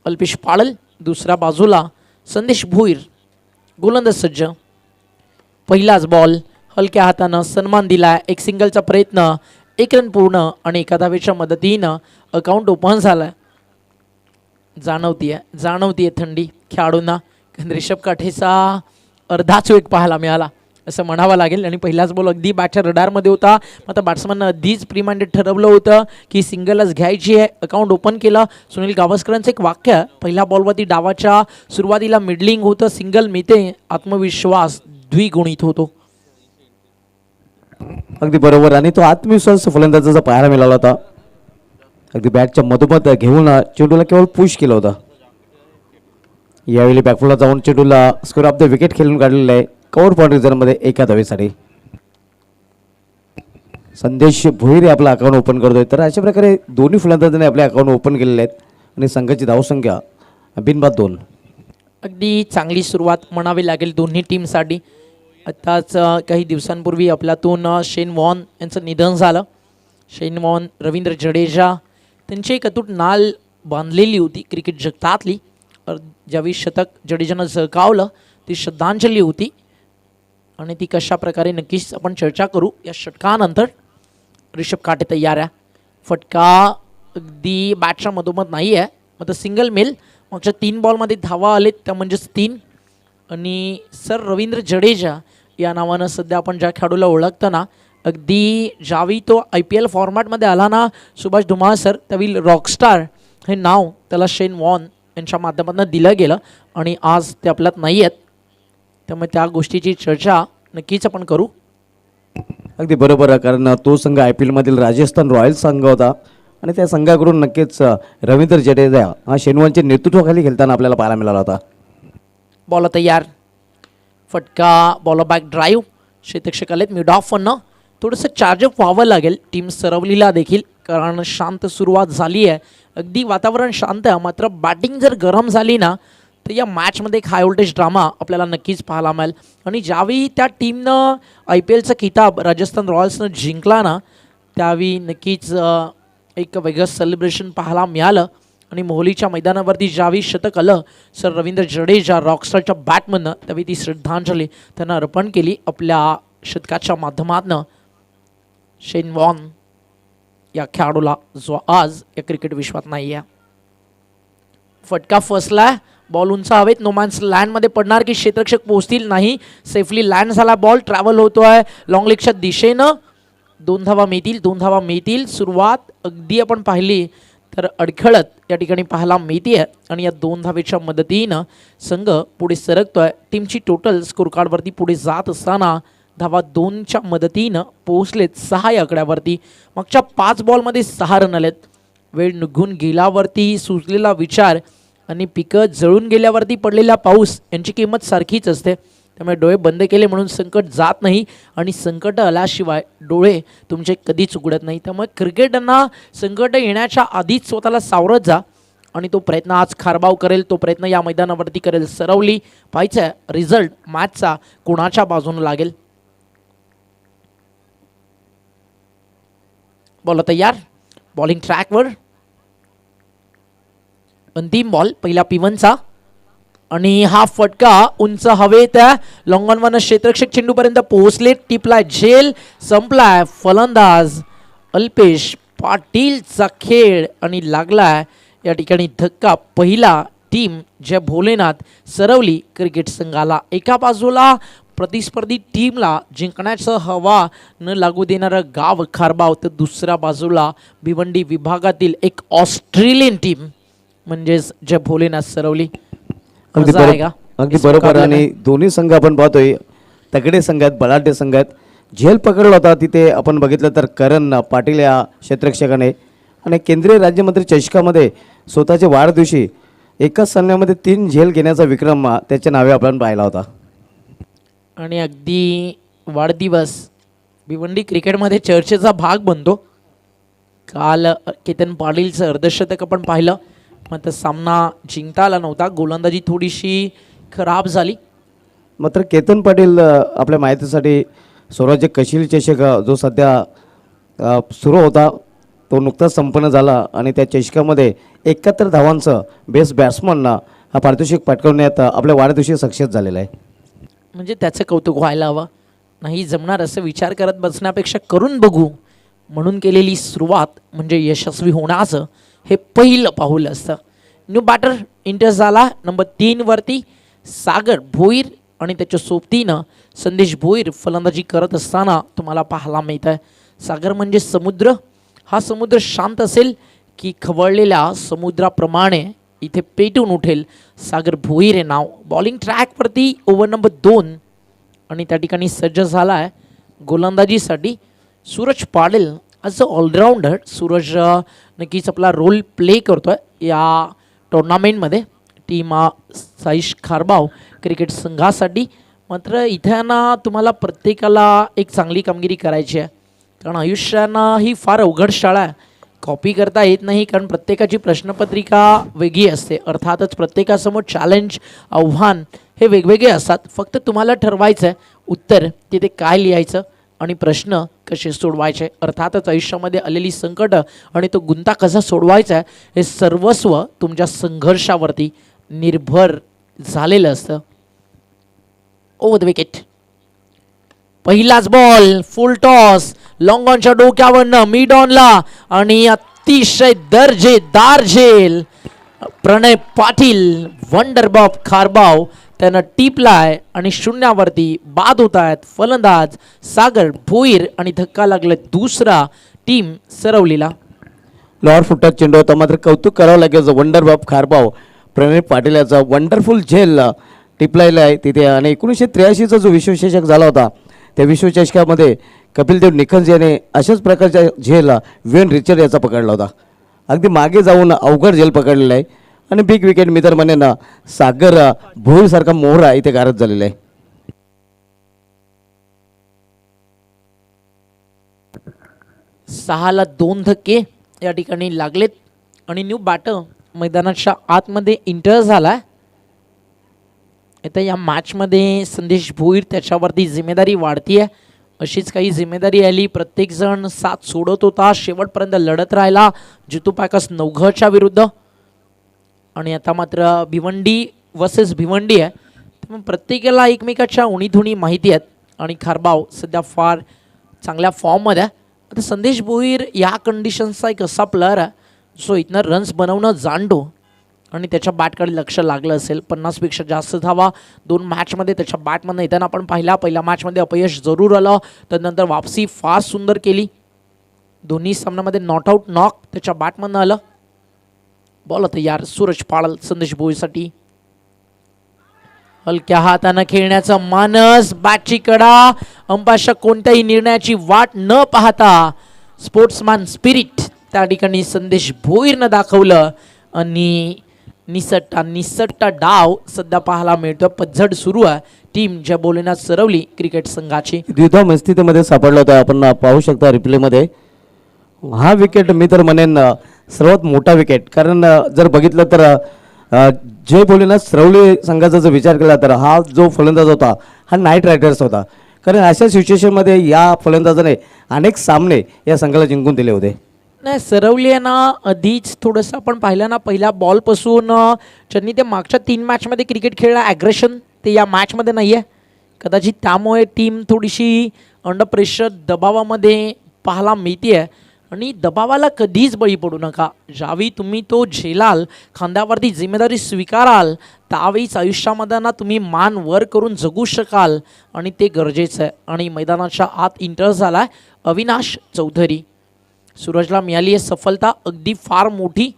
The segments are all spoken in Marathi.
अल्पेश पाळल. दुसऱ्या बाजूला संदेश भोईर गोलंदाज सज्ज. पहिलाच बॉल हलक्या हातानं सन्मान दिला. एक सिंगलचा प्रयत्न, 1 रन पूर्ण आणि एका धावेच्या मदतीनं अकाउंट ओपन झालं. जाणवतीये थंडी खेळाडूंना. रिषभ काठेचा अर्धाच वेग पाहायला मिळाला असं म्हणावं लागेल. आणि पहिलाच बॉल अगदी बॅटच्या रडारमध्ये होता. मात्र बॅट्समननं आधीच प्रीमाइंडेड ठरवलं होतं की सिंगलच घ्यायची आहे. अकाउंट ओपन केलं. सुनील गावस्करांचं एक वाक्य, पहिल्या बॉलवरती डावाच्या सुरुवातीला मिडलिंग होतं, सिंगल मिळते, आत्मविश्वास द्विगुणित होतो. अगदी बरोबर. आणि तो आत्मविश्वास फलंदाजाचा पाहायला मिळाला होता. अगदी बॅटच्या मधोमध घेऊन चेंडूला केवळ पुश केलं होतं. यावेळी बॅकफुलला जाऊन चेंडूला स्क्वेअर ऑफ द विकेट खेळून काढलेलं आहे कव्हर बाउंड्री झोनमध्ये एका धावेसाठी. संदेश भोईर आपला अकाउंट ओपन करतोय. तर अशा प्रकारे दोन्ही फलंदाजांनी आपले अकाउंट ओपन केलेले आहेत आणि संघाची धावसंख्या बिनबाद 2. अगदी चांगली सुरुवात म्हणावी लागेल दोन्ही टीमसाठी. आत्ताच काही दिवसांपूर्वी आपल्यातून शेन वॉन यांचं निधन झालं. शेन वॉन, रवींद्र जडेजा त्यांची एक अतूट नाल बांधलेली होती क्रिकेट जगतातली. ज्यावेळी शतक जडेजानं झळकावलं ती श्रद्धांजली होती आणि ती कशा प्रकारे नक्कीच आपण चर्चा करू या षटकानंतर. ऋषभ काटे तयार आहे. फटका अगदी बॅटच्या मधोमध नाही आहे. मग सिंगल मिल. मागच्या 3 बॉलमध्ये धावा आलेत त्या म्हणजेच 3. आणि सर रवींद्र जडेजा या नावानं सध्या आपण ज्या खेळाडूला ओळखतो ना, अगदी ज्यावेळी तो IPL फॉर्मॅटमध्ये आला ना सुभाष धुमाळ सर, त्यावेळी रॉकस्टार हे नाव त्याला शेन वॉन यांच्या माध्यमातून दिलं गेलं आणि आज ते आपल्यात नाही आहेत. त्यामुळे त्या गोष्टीची चर्चा नक्कीच आपण करू. अगदी बरोबर आहे. कारण तो संघ IPL मधील राजस्थान रॉयल्स संघ होता आणि त्या संघाकडून नक्कीच रवींद्र जडेजा हा शेनवॉनच्या नेतृत्वाखाली खेळताना आपल्याला पाहायला मिळाला होता. बॉल तयार. फटका, बॉल बॅक ड्राईव्ह. क्षेत्ररक्षक आलेत मिड ऑफनं. थोडंसं चार्जअप व्हावं लागेल टीम सरवलीला देखील, कारण शांत सुरुवात झाली आहे. अगदी वातावरण शांत आहे. मात्र बॅटिंग जर गरम झाली ना तर या मॅचमध्ये एक हाय व्होल्टेज ड्रामा आपल्याला नक्कीच पाहायला मिळेल. आणि ज्यावेळी त्या टीमनं IPLचा किताब राजस्थान रॉयल्सनं जिंकला ना त्यावेळी नक्कीच एक वेगळं सेलिब्रेशन पाहायला मिळालं. आणि मोहालीच्या मैदानावरती ज्यावेळी शतक आलं सर रवींद्र जडेजा रॉकस्टारच्या बॅटमधनं, त्यावेळी ती श्रद्धांजली त्यांना अर्पण केली आपल्या शतकाच्या माध्यमातनं शेन वॉन या खेळाडूला जो आज या क्रिकेट विश्वात नाही आहे. फटका फसला. बॉल उंच हवेत नोमॅन्स लँडमध्ये पडणार की क्षेत्ररक्षक पोहोचतील? नाही, सेफली लँड झाला. बॉल ट्रॅव्हल होतोय लॉंग लेगच्या दिशेनं. 2 धावा मिळतील. सुरुवात अगदी आपण पाहिली तर अडखळत या ठिकाणी पाहायला मिळते आणि या 2 धावेच्या मदतीनं संघ पुढे सरकतोय. टीमची टोटल स्कोर कार्डवरती पुढे जात असताना धावा 2च्या मदतीनं पोहोचलेत 6 या आकड्यावरती. मागच्या 5 बॉलमध्ये 6 रन आलेत. वेळ निघून गेल्यावरती सुचलेला विचार आणि पिकं जळून गेल्यावरती पडलेला पाऊस यांची किंमत सारखीच असते. त्यामुळे डोळे बंद केले म्हणून संकट जात नाही आणि संकट आल्याशिवाय डोळे तुमचे कधीच उघडत नाही. त्यामुळे क्रिकेटरना संकट येण्याच्या आधीच स्वतःला सावरत जा आणि तो प्रयत्न आज खारबाव करेल, तो प्रयत्न या मैदानावरती करेल. सरवली पाहायचं रिझल्ट मॅचचा कोणाच्या बाजूने लागेल. बॉल तयार. बॉलिंग ट्रॅकवर. अंतिम बॉल पहिला P1चा आणि हा फटका उंच हवेत. लॉंग ऑनवरनं क्षेत्ररक्षक चेंडूपर्यंत पोहोचले. टिपलाय झेल. संपलाय. फलंदाज अल्पेश पाटीलचा खेळ आणि लागलाय या ठिकाणी धक्का. पहिला टीम जय भोलेनाथ सरवली क्रिकेट संघाला. एका बाजूला प्रतिस्पर्धी टीमला जिंकण्याचं हवा न लागू देणारं गाव खारबाव, तर दुसऱ्या बाजूला भिवंडी विभागातील एक ऑस्ट्रेलियन टीम म्हणजेच जय भोलेनाथ सरवली. अगदी बरोबर. आणि दोन्ही संघ आपण पाहतोय तगडे संघ आहेत, बलाढ्य संघ आहेत. झेल पकडला होता तिथे आपण बघितलं तर करण पाटील या क्षेत्ररक्षकाने. आणि केंद्रीय राज्यमंत्री चषकामध्ये स्वतःच्या वाढदिवशी एकाच सामन्यामध्ये 3 झेल घेण्याचा विक्रम त्याच्या नावे आपण पाहिला होता. आणि अगदी वाढदिवस भिवंडी क्रिकेटमध्ये चर्चेचा भाग बनतो. काल केतन पाटीलचं अर्धशतक आपण पाहिलं, मात्र सामना जिंकता आला नव्हता. गोलंदाजी थोडीशी खराब झाली. मात्र केतन पाटील आपल्या माहितीसाठी स्वराज्य कशील चषक जो सध्या सुरू होता तो नुकताच संपन्न झाला आणि त्या चषकामध्ये 71 धावांचं बेस्ट बॅट्समन हा पारितोषिक पटकावण्यात आपल्या वाढदिवशी सक्सेस झालेला आहे. म्हणजे त्याचं कौतुक व्हायला हवं. नाही जमणार असं विचार करत बसण्यापेक्षा करून बघू म्हणून केलेली सुरुवात म्हणजे यशस्वी होण्याचं हे पहिलं पाऊल असतं. न्यू बॅटर इंटर झाला नंबर 3 वरती सागर भोईर आणि त्याच्या सोबतीनं संदेश भोईर फलंदाजी करत असताना तुम्हाला पाहायला मिळत आहे. सागर म्हणजे समुद्र. हा समुद्र शांत असेल की खवळलेल्या समुद्राप्रमाणे इथे पेटून उठेल. सागर भोईर हे नाव. बॉलिंग ट्रॅकवरती ओव्हर नंबर 2 आणि त्या ठिकाणी सज्ज झाला आहे गोलंदाजीसाठी Suraj Patil. As a allrounder Suraj नक्कीच आपला रोल प्ले करतो आहे या टुर्नामेंटमध्ये टीम साईश खारबाव क्रिकेट संघासाठी. मात्र इथे ना तुम्हाला प्रत्येकाला एक चांगली कामगिरी करायची आहे कारण आयुष्यानं ही फार अवघड शाळा आहे. कॉपी करता येत नाही कारण प्रत्येकाची प्रश्नपत्रिका वेगळी असते. अर्थातच प्रत्येकासमोर चॅलेंज आव्हान हे वेगवेगळे असतात. फक्त तुम्हाला ठरवायचं आहे उत्तर तिथे काय लिहायचं आणि प्रश्न कसे सोडवायचे. अर्थातच आयुष्यामध्ये आलेली संकट आणि तो गुंता कसा सोडवायचा आहे हे सर्वस्व तुमच्या संघर्षावरती निर्भर झालेलं असतं. Over the wicket. पहिलाच बॉल फुल टॉस लॉंग ऑनच्या डोक्यावरनं मिड ऑनला आणि अतिशय दर्जेदार झेल प्रणय पाटील वंडरबॉब खारबाव त्यानं टिपलाय आणि शून्यावरती बाद होत आहेत फलंदाज सागर भोईर आणि धक्का लागला दुसरा टीम सरवलीला. लॉर फुटत चेंडू होता मात्र कौतुक करावं लागेल वंडरबॉब खारबाव प्रणय पाटील याचा वंडरफुल झेल टिपलायला आहे तिथे. आणि 1983चा जो विश्वचषक झाला होता त्या विश्वचषकामध्ये कपिलदेव निखंज याने अशाच प्रकारच्या झेल वेन रिचर्ड याचा पकडला होता. अगदी मागे जाऊन अवघड झेल पकडलेला आहे आणि बिग विकेट मी तर म्हणेन सागर भोईरसारखा मोहरा इथे गारद झालेला आहे. सहाला 2 धक्के या ठिकाणी लागलेत आणि न्यू बॅटर मैदानाच्या आतमध्ये इंटर झाला. आता या मॅचमध्ये संदेश भोईर त्याच्यावरती जिम्मेदारी वाढती आहे. अशीच काही जिम्मेदारी आली. प्रत्येकजण साथ सोडत होता शेवटपर्यंत लढत राहिला जितू पॅकर्स 9 विरुद्ध. आणि आता मात्र भिवंडी वर्सेस भिवंडी आहे त्यामुळे प्रत्येकाला एकमेकाच्या उणीधुणी माहिती आहेत आणि खारबाव सध्या फार चांगल्या फॉर्ममध्ये आहे. आता संदेश भोईर या कंडिशन्सचा एक असा प्लेअर आहे जो इथनं रन्स बनवणं जाणतो आणि त्याच्या बॅटकडे लक्ष लागलं असेल. 50पेक्षा जास्त धावा 2 मॅचमध्ये त्याच्या बॅटमधनं येताना आपण पाहिला. पहिल्या मॅचमध्ये अपयश जरूर आलं त्यानंतर वापसी फार सुंदर केली. दोन्ही सामन्यामध्ये नॉट आऊट नॉक त्याच्या बॅटमधनं आलं. बॉल तयार सूरज पाटील संदेश भोईरसाठी. हलक्या हातानं खेळण्याचं मानस बॅटची कडा अंपाशा कोणत्याही निर्णयाची वाट न पाहता स्पोर्ट्समॅन स्पिरिट त्या ठिकाणी संदेश भोईरनं दाखवलं आणि निसट्टा डाव सध्या पाहायला मिळतो. पद्धत सुरू आहे टीम ज्या बोलण्यात सरवली क्रिकेट संघाची. द्विधा मनस्थितीमध्ये सापडला होता आपण पाहू शकता रिप्लेमध्ये. हा विकेट मी तर म्हणेन सर्वात मोठा विकेट कारण जर बघितलं तर जय भोलेनाथ सरवली संघाचा जर विचार केला तर हा जो फलंदाज होता हा नाईट रायडर्स होता. कारण अशा सिच्युएशनमध्ये या फलंदाजाने अनेक सामने या संघाला जिंकून दिले होते. नाही सरवली आहे ना आधीच थोडंसं आपण पाहिलं ना पहिल्या बॉलपासून ज्यांनी ते मागच्या 3 मॅचमध्ये क्रिकेट खेळला ॲग्रेशन ते या मॅचमध्ये नाही आहे. कदाचित त्यामुळे टीम थोडीशी अंडर प्रेशर दबावामध्ये पाहायला मिळते आहे आणि दबावाला कधीच बळी पडू नका. ज्यावेळी तुम्ही तो झेलाल खांद्यावरती जिम्मेदारी स्वीकाराल त्यावेळीच आयुष्यामध्ये ना तुम्ही मान वर करून जगू शकाल आणि ते गरजेचं आहे. आणि मैदानाच्या आत इंटर झाला आहे अविनाश चौधरी. सूरजला मिळाली आहे सफलता अगदी फार मोठी.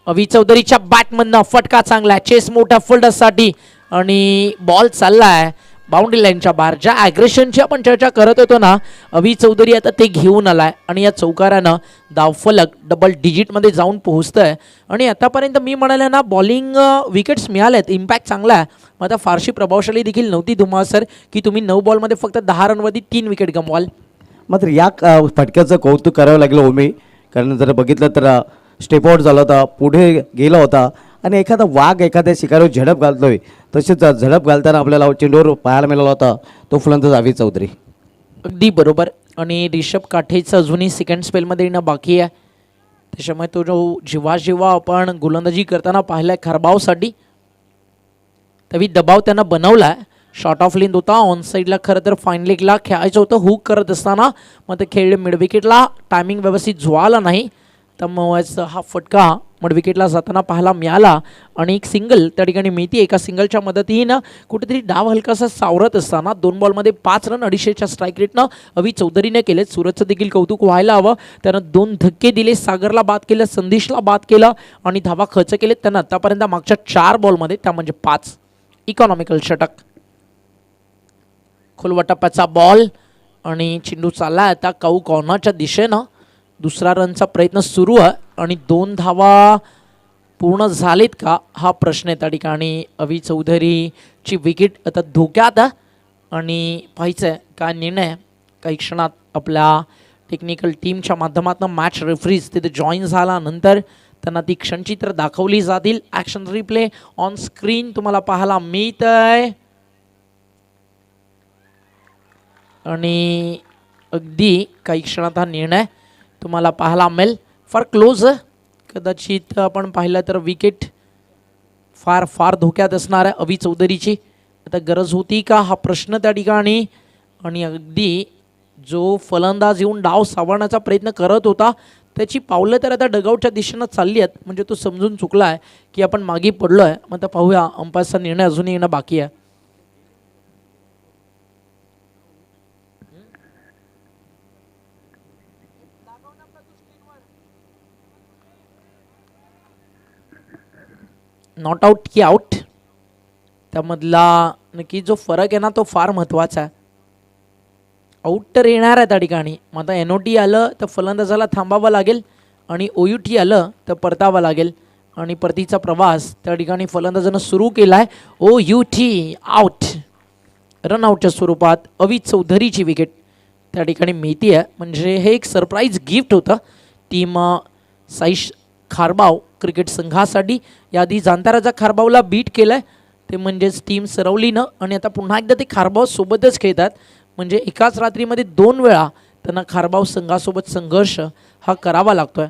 अवि चौधरीच्या बॅटमधनं फटका चांगला आहे चेस मोठ्या फोल्डरसाठी आणि बॉल चालला आहे बाउंड्री लाईनच्या बाहेर. ज्या ॲग्रेशनची आपण चर्चा करत होतो ना अवि चौधरी आता ते घेऊन आलाय आणि या चौकारानं धावफलक डबल डिजिटमध्ये जाऊन पोहोचतंय. आणि आतापर्यंत मी म्हणाले ना बॉलिंग विकेट्स मिळाल्यात इम्पॅक्ट चांगला आहे. मग आता फारशी प्रभावशाली देखील नव्हती धुमासर की तुम्ही 9 बॉलमध्ये फक्त 10 रनवरती 3 विकेट गमवाल. मात्र या फटक्याचं कौतुक करावं लागलं ओमी कारण जर बघितलं तर स्टेप आउट झाला होता पुढे गेला होता आणि एखादा वाघ एखाद्या शिकारीवर झडप घालतोय तसेच झडप घालताना आपल्याला चेंडूवर पाहायला मिळाला होता तो फलंदाज अवि चौधरी. अगदी बरोबर. आणि रिषभ काठेचं अजूनही सेकंड स्पेलमध्ये येणं बाकी आहे. त्याच्यामुळे तो जो जेव्हा आपण गोलंदाजी करताना पाहिलाय खारबावसाठी, तरी दबाव त्यांना बनवला आहे. शॉर्ट ऑफ लेंथ होता, ऑन साईडला खरं तर फाईन लेगला खेळायचं होतं. हुक करत असताना मग ते खेळले मिड विकेटला, टायमिंग व्यवस्थित जुळाला नाही, त्यामुळेच हा फटका मिड विकेटला जाताना पाहायला मिळाला. आणि एक सिंगल त्या ठिकाणी मिळते. एका सिंगलच्या मदतीनं कुठेतरी डाव हलकासा सावरत असताना 2 बॉलमध्ये 5 रन 250च्या स्ट्राईक रेटनं अवी चौधरीने केले. सूरजचं देखील कौतुक व्हायला हवं. त्यानं 2 धक्के दिले, सागरला बाद केलं, संदेशला बाद केलं आणि धावा खर्च केले. त्यानं आतापर्यंत मागच्या 4 बॉलमध्ये, त्या म्हणजे 5 इकॉनॉमिकल षटक. खोलवा टप्प्याचा बॉल आणि चेंडू चालला आता काऊ कॉर्नरच्या दिशेनं. दुसरा रनचा प्रयत्न सुरू आहे आणि 2 धावा पूर्ण झालेत का हा प्रश्न आहे त्या ठिकाणी. अवी चौधरीची विकेट आता धोक्यात आहे आणि पाहायचं आहे काय निर्णय. काही क्षणात आपल्या टेक्निकल टीमच्या माध्यमातून मॅच रेफरीज तिथे जॉईन झाल्यानंतर त्यांना ती क्षणचित्र दाखवली जातील. ॲक्शन रिप्ले ऑन स्क्रीन तुम्हाला पाहायला मिळत आहे आणि अगदी काही क्षणात हा निर्णय तुम्हाला पाहायला मिळेल. फार क्लोज कदाचित आपण पाहिलं तर विकेट फार फार धोक्यात असणार आहे अवी चौधरीची. आता गरज होती का हा प्रश्न त्या ठिकाणी. आणि अगदी जो फलंदाज येऊन डाव सावरण्याचा प्रयत्न करत होता त्याची पावलं तर आता डगआउटच्या दिशेनं चालली आहेत. म्हणजे तो समजून चुकला आहे की आपण मागे पडलो आहे. मग आता पाहूया, अंपायरचा निर्णय अजूनही येणं बाकी आहे. नॉट आउट की आउट, त्यामधला नक्की जो फरक आहे ना तो फार महत्त्वाचा आहे. आउट तर येणार आहे त्या ठिकाणी. मग आता NOT आलं तर फलंदाजाला थांबावं लागेल आणि OUT आलं तर परतावं लागेल. आणि परतीचा प्रवास त्या ठिकाणी फलंदाजानं सुरू केला आहे. OUT आउट, रनआउटच्या स्वरूपात अवी चौधरीची विकेट त्या ठिकाणी मिळते आहे. म्हणजे हे एक सरप्राईज गिफ्ट होतं टीम साईश खारबाव क्रिकेट संघासाठी. याआधी जांताराचा खारबावला बीट केलं आहे ते म्हणजेच टीम सरवलीनं. आणि आता पुन्हा एकदा ते खारबाव सोबतच खेळतात. म्हणजे एकाच रात्रीमध्ये 2 वेळा त्यांना खारबाव संघासोबत संघर्ष हा करावा लागतोय.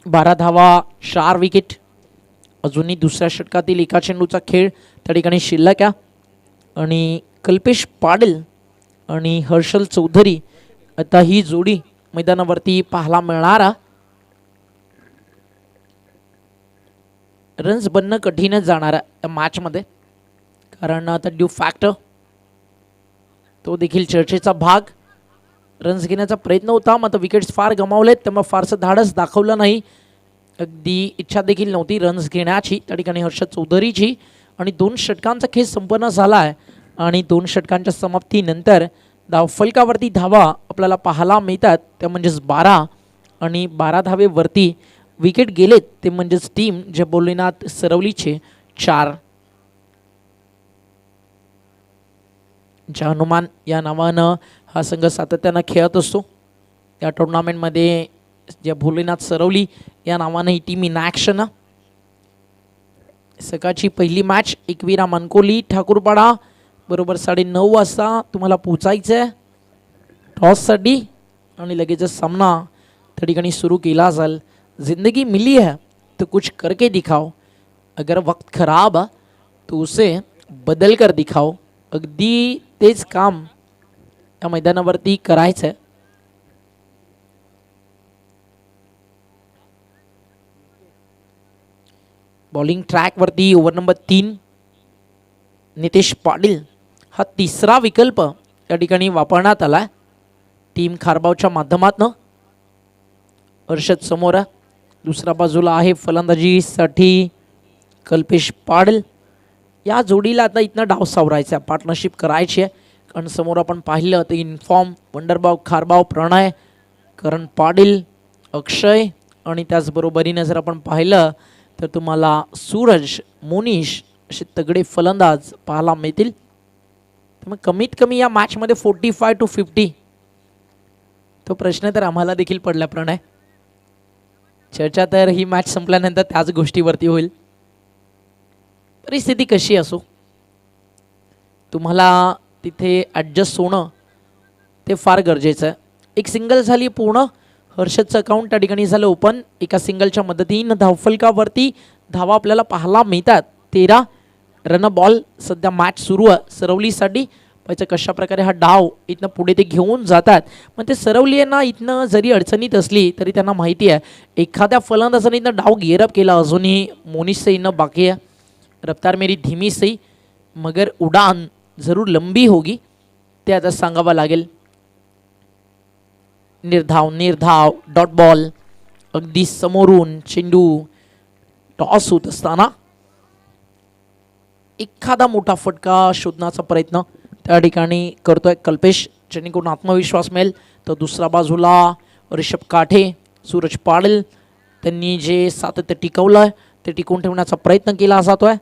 बारा धावा, 4 विकेट. अजूनही दुसऱ्या षटकातील एका चेंडूचा खेळ त्या ठिकाणी शिल्लक आहे. आणि कल्पेश पाटील आणि हर्षल चौधरी आता ही जोडी मैदानावरती पाहायला मिळणार. रन्स बनणं कठीणच जाणार आहे या मॅचमध्ये, कारण आता ड्यू फॅक्टर तो देखील चर्चेचा भाग. रन्स घेण्याचा प्रयत्न होता, मात्र विकेट्स फार गमावलेत त्यामुळे फारसं धाडस दाखवलं नाही. अगदी इच्छा देखील नव्हती रन्स घेण्याची त्या ठिकाणी हर्षद चौधरीची. आणि 2 षटकांचा खेळ संपन्न झाला आहे आणि 2 षटकांच्या समाप्तीनंतर धावफलकावरती धावा आपल्याला पाहायला मिळतात, त्या म्हणजेच 12. आणि 12 धावेवरती विकेट गेलेत ते म्हणजेच टीम जे बोलिनाथ सरवलीचे 4. हनुमान या नावानं हा संघ सातत्यानं खेळत असतो. या टुर्नामेंटमध्ये जे भोलेनाथ सरवली या नावानं ही टीम इन ॲक्शन. सकाळची पहिली मॅच एकविरा मनकोली ठाकूरपाडा बरोबर 9:30 वाजता तुम्हाला पोचायचं आहे टॉससाठी आणि लगेचच सामना त्या ठिकाणी सुरू केला जाईल. जिंदगी मिली है तो कुछ करके दिखाओ, अगर वक्त खराब है तो उसे बदल कर दिखाओ. अगदी तेच काम या मैदानावरती करायचं आहे. बॉलिंग ट्रॅकवरती ओव्हर नंबर 3 नितेश पाटील हा तिसरा विकल्प या ठिकाणी वापरण्यात आला टीम खारबावच्या माध्यमातून. हर्षद समोर दुसऱ्या बाजूला आहे फलंदाजीसाठी कल्पेश पाटील. या जोडीला आता इथनं डाव सावरायचा, पार्टनरशिप करायची आहे. कारण समोर आपण पाहिलं तर इन्फॉर्म वंडरबाव खारबाव प्रणय करण पाटील अक्षय आणि त्याचबरोबरीने जर आपण पाहिलं तर तुम्हाला सूरज मोनिश असे तगडे फलंदाज पाहायला मिळतील. त्यामुळे कमीत कमी या मॅचमध्ये 45 to 50 तो प्रश्न तर आम्हाला देखील पडला प्रणय. चर्चा तर ही मॅच संपल्यानंतर त्याच गोष्टीवरती होईल. परिस्थिती कशी असो तुम्हाला तिथे ॲडजस्ट होणं ते फार गरजेचं आहे. एक सिंगल झाली पूर्ण. हर्षदचं अकाउंट त्या ठिकाणी झालं ओपन. एका सिंगलच्या मदतीनं धावफलकावरती धावा आपल्याला पाहायला मिळतात. 13 रन बॉल. सध्या मॅच सुरू आहे सरवलीसाठी. पाहिजे कशा प्रकारे हा डाव इथनं पुढे ते घेऊन जातात. मग ते सरवली यांना इथनं जरी अडचणीत असली तरी त्यांना माहिती आहे एखाद्या फलंदाजाने इथनं डाव गिअरअप केला. अजूनही मोनिश से इथनं बाकी आहे. रफ्तार मेरी धीमी सही मगर उडान जरूर लंबी होगी ते आता सांगावं लागेल. निर्धाव डॉट बॉल. अगदी समोरून चेंडू टॉस होत असताना एखादा मोठा फटका शोधण्याचा प्रयत्न त्या ठिकाणी करतोय कल्पेश, जेणेकरून आत्मविश्वास मिळेल. तर दुसऱ्या बाजूला ऋषभ काठे, सूरज पाटील त्यांनी जे सातत्य टिकवलं आहे ते टिकवून ठेवण्याचा प्रयत्न केला जातोय.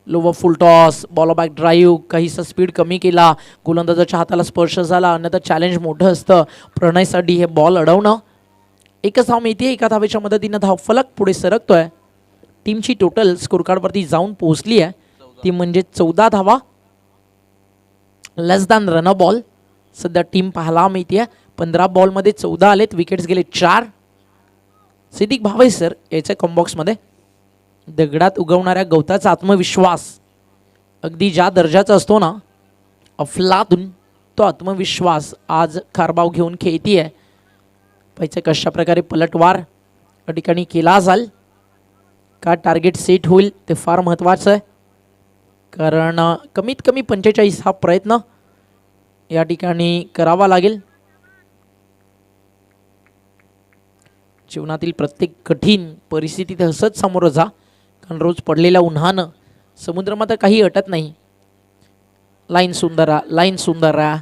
लोवर फुल टॉस, बॉल बॅक ड्राईव्ह, काहीसा स्पीड कमी केला, गोलंदाजाच्या हाताला स्पर्श झाला. अन्यथा चॅलेंज मोठं असतं प्रणयसाठी हे बॉल अडवणं. एकच धाव मिळते. एका धावेच्या मदतीनं धावफलक पुढे सरकतोय. टीमची टोटल स्कोरकार्डवरती जाऊन पोहोचली आहे ती म्हणजे 14 धावा. लेस दॅन रन बॉल सध्या टीम पाहायला मिळते. 15 बॉलमध्ये 14 आलेत. विकेट्स गेले 4. सिद्दीक भावे सर याच्या कॉम्बॉक्समध्ये दगडात उगवणाऱ्या गवताचा आत्मविश्वास अगदी ज्या दर्जाचा असतो ना अफलातून, तो आत्मविश्वास आज कारभाव घेऊन खेळती आहे. पाहिजे कशा प्रकारे पलटवार या ठिकाणी केला जाईल, का टार्गेट सेट होईल ते फार महत्त्वाचं आहे. कारण कमीत कमी 45 हा प्रयत्न या ठिकाणी करावा लागेल. जीवनातील प्रत्येक कठीण परिस्थितीत हसत सामोरं जा, कारण रोज पडलेल्या उन्हानं समुद्र मात्र काही अटत नाही. लाईन सुंदरा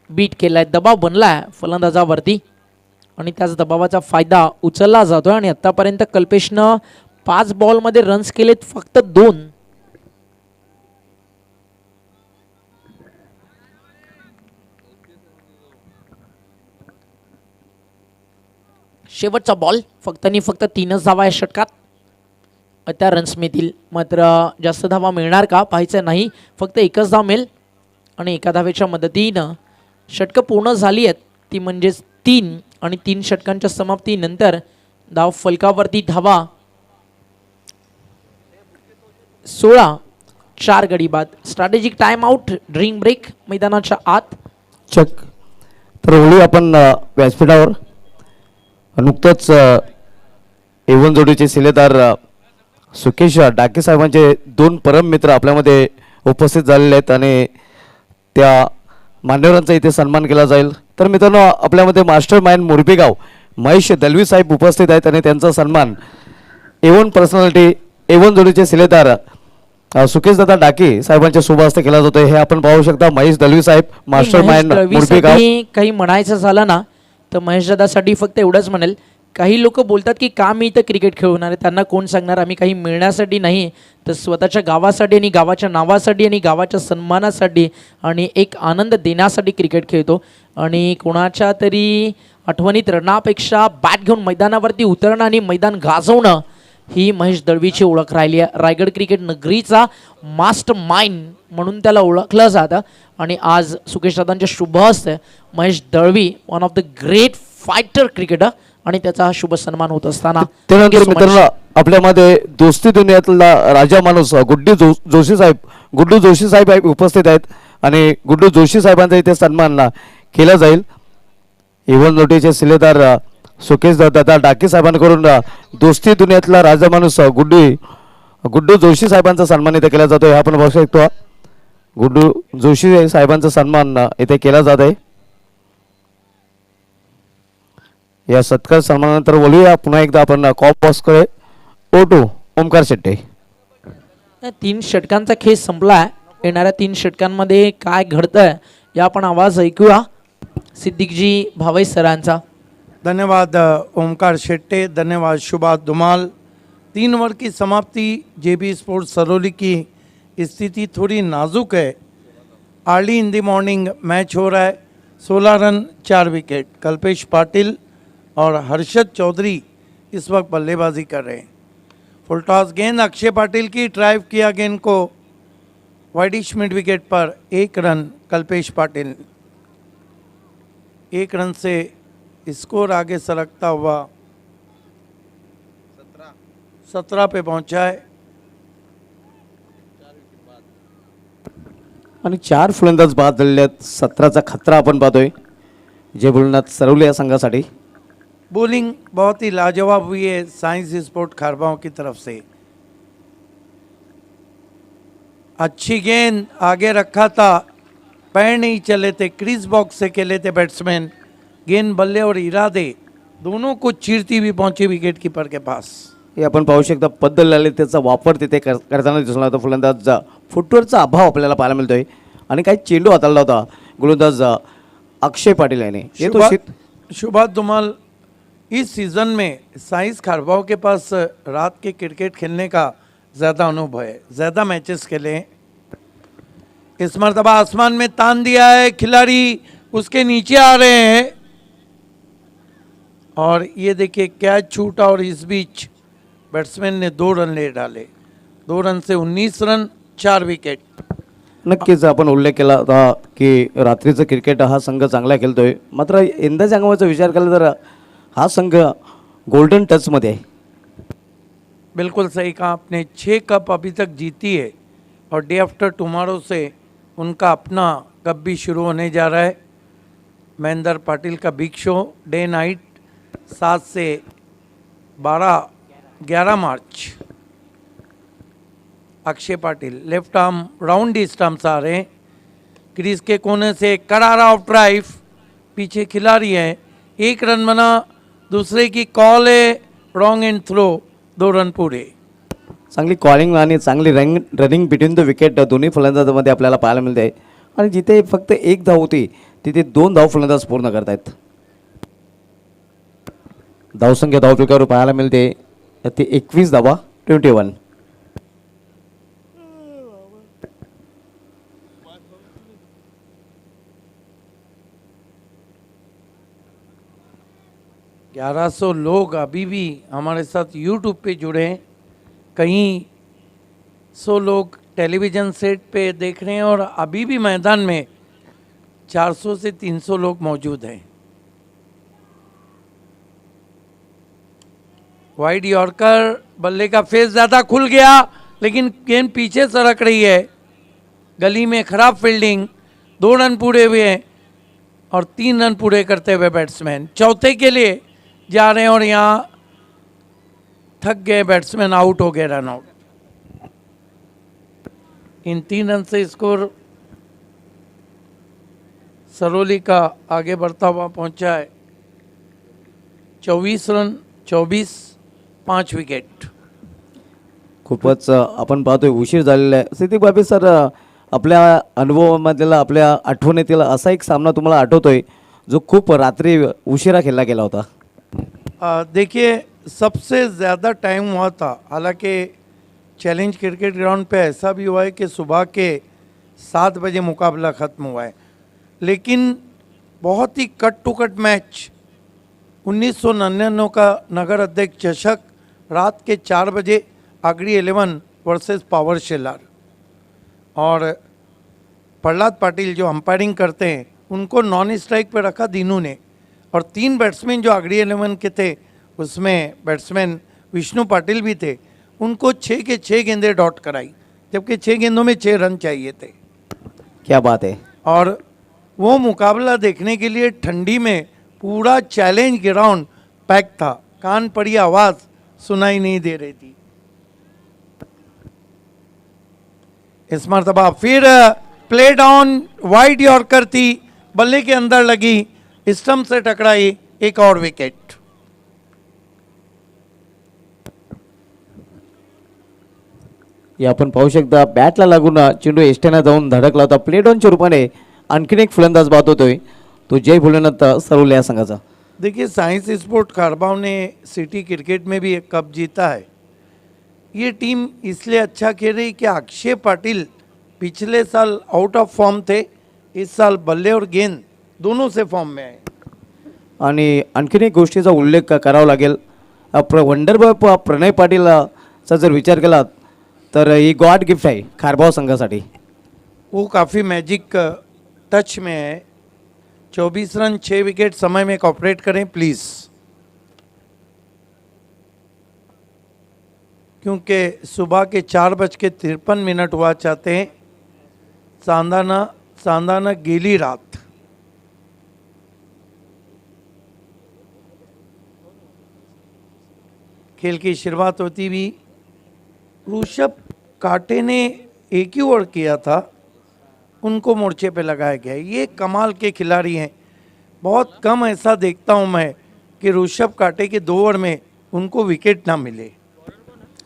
बीट केलाय, दबाव बनलाय फलंदाजावरती आणि त्याच दबावाचा फायदा उचलला जातोय. आणि आतापर्यंत कल्पेशनं 5 बॉलमध्ये रन्स केलेत फक्त 2. शेवटचा बॉल फक्त 3च धावा या षटकात. त्या रन्स मिळतील, मात्र जास्त धावा मिळणार का पाहायचं नाही. फक्त एकच धाव मिळेल आणि एका धावेच्या मदतीनं षटकं पूर्ण झाली आहेत ती म्हणजेच 3. आणि 3 षटकांच्या समाप्तीनंतर धाव फलकावरती धावा 16. 4 गडी बाद. Strategic time out, drink break मैदानाच्या आत. चक. तर ओळी आपण व्यासपीठावर नुकतंच एवन जोडीचे शिलेदार सुकेश डाके साहेबांचे 2 परम मित्र आपल्यामध्ये उपस्थित झालेले आहेत आणि त्या मान्यवरांचा इथे सन्मान केला जाईल. तर मित्रांनो, आपल्यामध्ये मास्टर माइंड मुरबीगाव महेश दलवी साहेब उपस्थित आहेत आणि त्यांचा सन्मान एवन पर्सनॅलिटी एवन जोडीचे शिलेदार सुकेश दादा डाके साहेबांच्या शुभ हस्ते केला जातो. हे आपण पाहू शकता. महेश दलवी साहेब मास्टर माइंड मुरबीगाव. काही म्हणायचं झालं ना तर महेश दादासाठी फक्त एवढंच म्हणेल, काही लोक बोलतात की का मी इथं क्रिकेट खेळवणार आहे, त्यांना कोण सांगणार. आम्ही काही मिळण्यासाठी नाही तर स्वतःच्या गावासाठी आणि गावाच्या नावासाठी आणि गावाच्या सन्मानासाठी आणि एक आनंद देण्यासाठी क्रिकेट खेळतो. आणि कोणाच्या तरी आठवणीत रनापेक्षा बॅट घेऊन मैदानावरती उतरणं आणि मैदान गाजवणं ही महेश दळवीची ओळख राहिली आहे. रायगड क्रिकेट नगरीचा मास्टर माइंड म्हणून त्याला ओळखलं जातं. आणि आज सुकेश दादांच्या शुभ हस्ते Mahesh Dalvi one of the great fighter cricketer आणि त्याचा शुभ सन्मान होत असताना त्यानंतर मित्रांनो आपल्यामध्ये दोस्ती दुनियातला राजा माणूस गुड्डू जोशी साहेब उपस्थित आहेत आणि गुड्डू जोशी साहेबांचा इथे सन्मान केला जाईल. इव्हन नोटीचे शिलेदार सुकेश दादा डाके साहेबांकडून दोस्ती दुनियातला राजा माणूस गुड्डू जोशी साहेबांचा सन्मान इथे केला जातो. हे आपण बघू शकतो. गुड्डू जोशी साहेबांचा सन्मान इथे केला जात आहे. या सत्कार सन्मानानंतर बोलूया पुन्हा एकदा आपण कॉप बॉक्सकडे. O2 ओमकार शेट्टे. 3 षटकांचा खेळ संपला. येणाऱ्या 3 षटकांमध्ये काय घडतंय या आपण आवाज ऐकूया सिद्दीकजी भावे सरांचा. धन्यवाद ओमकार शेट्टे, धन्यवाद सुभाष धुमाल. 3 ओवर की समाप्ति. JB स्पोर्ट्स सरौली की स्थिति थोड़ी नाजुक है. Early in the morning match हो रहा है. 16 रन 4 विकेट. कल्पेश पाटिल और हर्षद चौधरी इस वक्त बल्लेबाजी कर रहे हैं. फुल टॉस गेंद अक्षय पाटिल की ड्राइव किया गेंद को वाइडिश मिड विकेट पर 1 रन कल्पेश पाटिल, 1 रन से स्कोर आगे सरकता हुआ 17 पे पहुंचा है। आणि 4 फलंदाज बाद झालेले आहेत. 17चा खतरा आपण पाहतोय जय भोलेनाथ सरवली या संघासाठी. बॉलिंग बहुत ही लाजवाब हुई है साइंस स्पोर्ट खारबाओं की तरफ से। अच्छी गेंद आगे रखा था, पैर नहीं चले थे, क्रीज बॉक्स से खेले थे बैट्समैन। गेंद बल्ले और इरादे दोनों को चीरती हुई पहुंची विकेट कीपर के पास। हे आपण पाहू शकता पद्धत आले त्याचा वापर तिथे करताना दिसून आला. फलंदाजचा फुटवर्कचा अभाव आपल्याला पाहायला मिळतोय आणि काही चेंडू हाताळला होता गोलंदाज अक्षय पाटील याने. शुभात धुमाल, इस सीजन में साइंस खारबाओं के पास रात के क्रिकेट खेलने का ज़्यादा अनुभव है, ज़्यादा मैचेस खेले हैं। इस मरतबा आसमान में तान दिया है, खिलाड़ी उसके नीचे आ रहे हैं और ये देखिए कैच छूटा और इस बीच बैट्समैन ने 2 रन ले डाले। 2 रन से 19 रन, 4 विकेट। नक्कीच आपण उल्लेख केला होता की रात्रीचं क्रिकेट हा संघ चांगला खेळतोय, मात्र यंदाच्या अंगमाचा विचार केला तर हा संघ गोल्डन टचमध्ये आहे. बिल्कुल सही कहा आपने। 6 कप अभी तक जीती है और डे आफ्टर टुमारो से उनका अपना कप भी शुरू होने जा रहा है। महेंद्र पाटिल का बिग शो डे नाइट 7 से 11 मार्च। Akshay Patil left arm round stumps आ रहे हैं, क्रीज के कोने से करारा ऑफ ड्राइव, पीछे खिलाड़ी है, 1 रन बना, दूसरे की कॉल है, रॉन्ग एंड थ्रो, 2 रन पूरे। चांगली कॉलिंग आणि चांगली रनिंग बिटवीन द विकेट दोन्ही फलंदाजांमध्ये आपल्याला पाहायला मिळते आहे. आणि जिथे फक्त 1 धाव होती तिथे 2 धाव फलंदाज पूर्ण करतायत. धावसंख्या धावफलकावर पाहायला मिळते ते 21 धावा 21. ग्यारह 1100 लोग अभी भी हमारे साथ यूट्यूब पे जुड़े हैं, कहीं 100 लोग टेलीविज़न सेट पे देख रहे हैं और अभी भी मैदान में 400 से 300 लोग मौजूद हैं। वाइड यॉर्कर, बल्ले का फेस ज़्यादा खुल गया लेकिन गेंद पीछे सरक रही है, गली में खराब फील्डिंग। 2 रन पूरे हुए हैं और 3 रन पूरे करते हुए बैट्समैन चौथे के लिए जा रहे हैं और यहाँ थक गए बैट्समैन, आउट हो गए, run out. In 3 run say score Saroli का आगे बढ़ता हुआ पहुंचा है 24 रन, 24, 5 विकेट। खूपच आपण पाहतोय उशीर झालेला आहे. सिद्दीक बाबी सर, आपल्या अनुभवामधला आपल्या आठवणीतील असा एक सामना तुम्हाला आठवतोय जो खूप रात्री उशिरा खेळला गेला होता? देखिए सबसे ज़्यादा टाइम हुआ था, हालांकि चैलेंज क्रिकेट ग्राउंड पे ऐसा भी हुआ है कि सुबह के 7 बजे मुकाबला ख़त्म हुआ है, लेकिन बहुत ही कट टू कट मैच 1999 का नगर अध्यक्ष चषक रात के 4 बजे आगरी 11 वर्सेस पावर शेलर, और प्रहलाद पाटिल जो अंपायरिंग करते हैं उनको नॉन स्ट्राइक पे रखा दीनू ने, और 3 बैट्समैन जो आगरी 11 के थे उसमें बैट्समैन विष्णु पाटिल भी थे, उनको 6 के 6 गेंदें डॉट कराई, जबकि 6 गेंदों में 6 रन चाहिए थे। क्या बात है। और वो मुकाबला देखने के लिए ठंडी में पूरा चैलेंज ग्राउंड पैक था, कान पड़ी आवाज़ सुनाई नहीं दे रही थी। इस मरतबा फिर प्ले डाउन, वाइड यॉर्कर थी, बल्ले के अंदर लगी, स्टंप से टकराई, एक और विकेट। हे आपण पाहू शकता बॅटला लागून चेंडू एस्टेना जाऊन धडकला होता. प्ले डाऊनच्या रूपाने आणखीन एक फलंदाज बाद होतोय, तो जय भोलेनाथ सरवली या संघाचा. देखिए साइंस स्पोर्ट खारबाव ने सिटी क्रिकेट में भी एक कप जीता है। ये टीम इसलिए अच्छा खेल रही कि अक्षय पाटिल पिछले साल आउट ऑफ फॉर्म थे, इस साल बल्ले और गेंद दोनों से फॉर्म में आए. आणि आणखीन एक गोष्टीचा उल्लेख करावा लागेल. वंडर बॉय प्रणय पाटीलचा जर विचार केला तर ही गॉड गिफ्ट आहे खारबाव संघासाठी. वो काफ़ी मैजिक टच में है। 24 रन 6 विकेट, समय में कॉपरेट करें प्लीज़, क्योंकि सुबह के 4:53 हुआ चाहते हैं। सांदाना गीली रात। खेल की शुरुआत होती भी ऋषभ काटे ने एक ही ओवर किया था, उनको मोर्चे पे लगाया गया। ये कमाल के खिलाड़ी हैं, बहुत कम ऐसा देखता हूं मैं कि ऋषभ काटे के 2 ओवर में उनको विकेट ना मिले।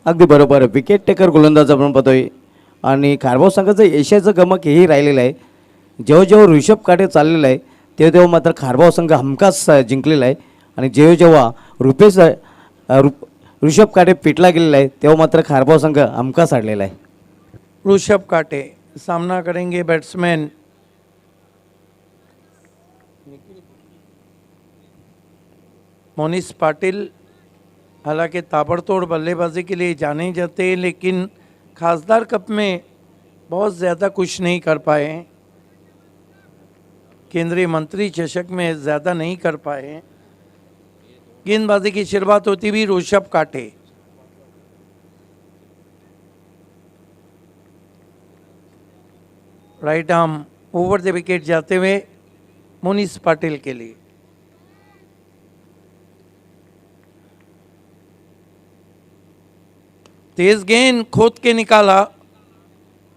अगदी बरोबर, विकेट टेकर गोलंदाज आपण पाहतोय आणि खारबाव संघाचं यशाचं गमक हेही राहिलेलं आहे। जेव्हा जेव्हा ऋषभ काटे चाललेला आहे तेव्हा तेव्हा मात्र खारबाव संघ हमखास जिंकलेला आहे आणि जेव्हा जेव्हा ऋषभ काटे पिटला गेलेला आहे तेव्हा मात्र खारबाव संघ हमखास हारलेला आहे। ऋषभ काटे सामना करेंगे बैट्समैन मोनिस पाटिल। हालांकि ताबड़तोड़ बल्लेबाजी के लिए जाने जाते हैं, लेकिन खासदार कप में बहुत ज़्यादा कुछ नहीं कर पाए हैं, केंद्रीय मंत्री चषक में ज़्यादा नहीं कर पाए हैं। गेंदबाजी की शुरुआत होती भी Rishabh Kate. Right arm over the wicket जाते हुए मोनिस पाटिल के लिए। तेज गेंद खोद के निकाला,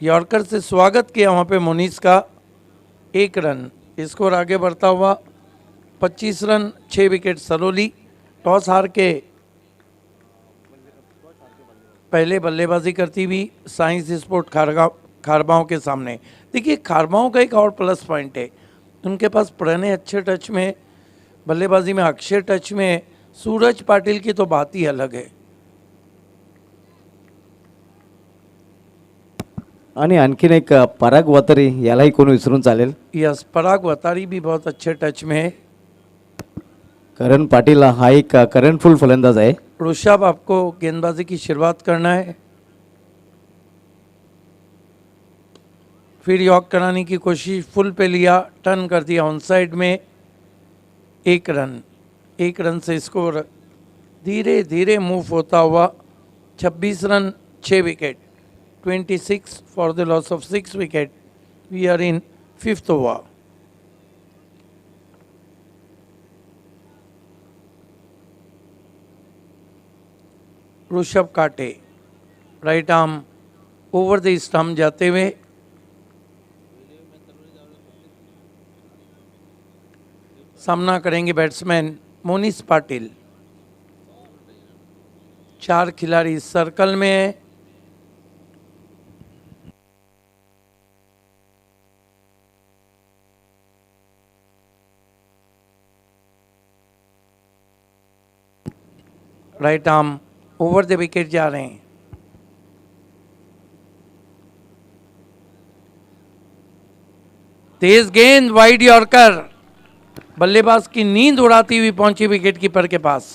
यॉर्कर से स्वागत किया वहां पे मोनिस का। 1 रन, स्कोर आगे बढ़ता हुआ 25 रन 6 विकेट। सरोली टॉस हार के पहले बल्लेबाजी करती हुई साइंस स्पोर्ट खारबाओं के सामने। देखिए खारबाओं का एक और प्लस पॉइंट है, उनके पास पुराने अच्छे टच में बल्लेबाजी में अक्षय टच में सूरज पाटिल की तो बात ही अलग है। आणि आणखीन एक पराग वातारी, यालाही कोण विसरून चालेल। यस, पराग वतारी भी बहुत अच्छे टच में है। करण पाटील हा एक करंटफुल फलंदाज आहे। ऋषभ आपको गेंदबाजी की शुरुआत करना है, फिर यॉक कराने की कोशिश, फुल पे लिया, टर्न कर दिया ऑन साइड में। 1 रन से स्कोर धीरे धीरे मूव होता हुआ 26 run 6 wicket. 26 for the loss of 6 wicket. We are in 5th over. Rishabh Kate right arm over the stump जाते हुए सामना करेंगे बैट्समैन मोनिस पाटिल। 4 खिलाड़ी इस सर्कल में है। Right arm over the wicket जा रहे हैं। तेज गेंद वाइड यॉर्कर, बल्लेबाज की नींद उड़ाती हुई पहुंची विकेट कीपर के पास।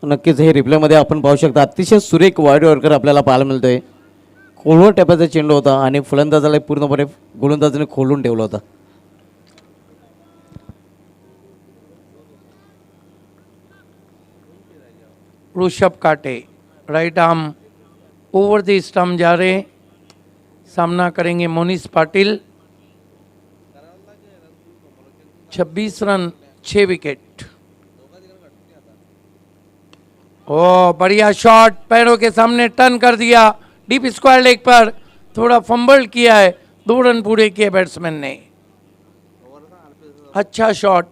नक्कीच हे रिप्लेमध्ये आपण पाहू शकता, अतिशय सुरेख वाईड यॉर्कर आपल्याला पाहायला मिळतोय। कोलवर टप्प्याचा चेंडू होता आणि फलंदाजाला पूर्णपणे गोलंदाजाने खोलून ठेवला होता। Rishabh Kate right arm over the stump जा रहे, सामना करेंगे मोनिस पाटिल। 26 run 6 wicket. ओ बढ़िया शॉट, पैरों के सामने टर्न कर दिया, डीप स्क्वायर लेग पर थोड़ा फंबल किया है। 2 रन पूरे किए बैट्समैन ने। अच्छा शॉट,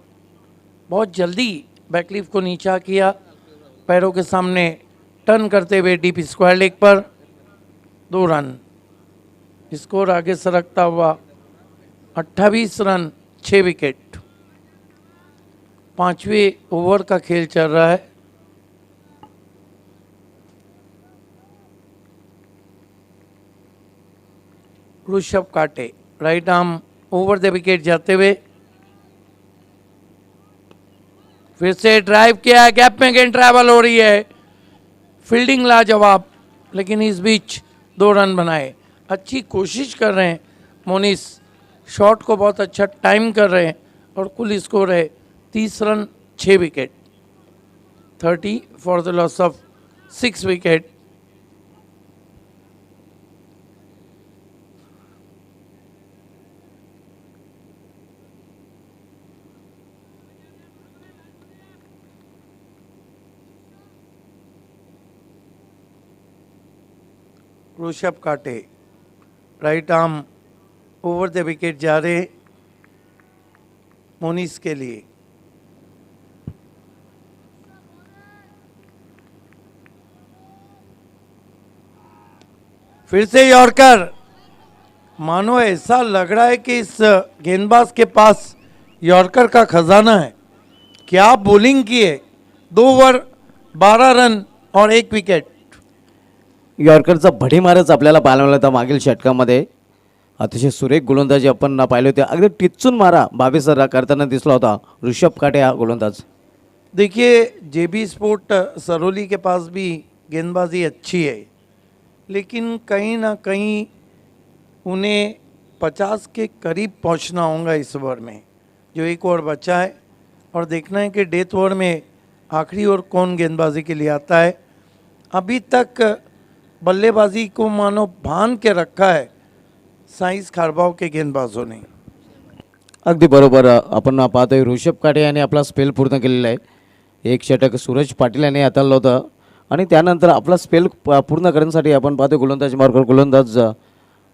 बहुत जल्दी बैकलीफ को नीचा किया, पैरों के सामने टर्न करते हुए डीप स्क्वायर लेग पर 2 रन। स्कोर आगे सरकता हुआ 28 रन 6 विकेट। 5वें ओवर का खेल चल रहा है। Rishabh Kate right arm over the wicket जाते हुए फिर से ड्राइव किया, गैप में गेंद ट्रैवल हो रही है। फील्डिंग लाजवाब, लेकिन इस बीच 2 रन बनाए। अच्छी कोशिश कर रहे हैं मोनिस शॉट को बहुत अच्छा टाइम कर रहे हैं और कुल स्कोर है 30 run 6 wicket, 30 for the loss of 6 wicket. Rishabh Kate right arm over the wicket जा रहे मोनिस के लिए। फिर से यॉर्कर, मानो ऐसा लग रहा है कि इस गेंदबाज के पास यॉर्कर का खजाना है। क्या बॉलिंग की है, 2 ओवर 12 रन और 1 विकेट। यॉर्करचा भडीमारच आपल्याला पाहायला मिळाला होता मागील षटकामध्ये। अतिशय सुरेख गोलंदाजी आपण पाहिले होते, अगदी टिच्चून मारा 22 रन करताना दिसला होता ऋषभ काटे हा गोलंदाज। देखिए जेबी स्पोर्ट सरोली के पास भी गेंदबाजी अच्छी है, लेकिन कहीं ना कहीं उन्हें 50 के करीब पहुंचना होगा इस ओवर में, जो 1 ओवर बचा है। और देखना है कि डेथ ओवर में आखिरी ओवर कौन गेंदबाजी के लिए आता है। अभी तक बल्लेबाजी को मानो भान के रखा है साइज खारबाव के गेंदबाजों ने। अगदी बरोबर आपण पाहतोय ऋषभ काटे यांनी आपला स्पेल पूर्ण केलेला आहे। एक षटक सूरज पाटील यांनी हाताळलं होतं आणि त्यानंतर आपला स्पेल पूर्ण करण्यासाठी आपण पाहतोय गोलंदाज मार्गावर गोलंदाज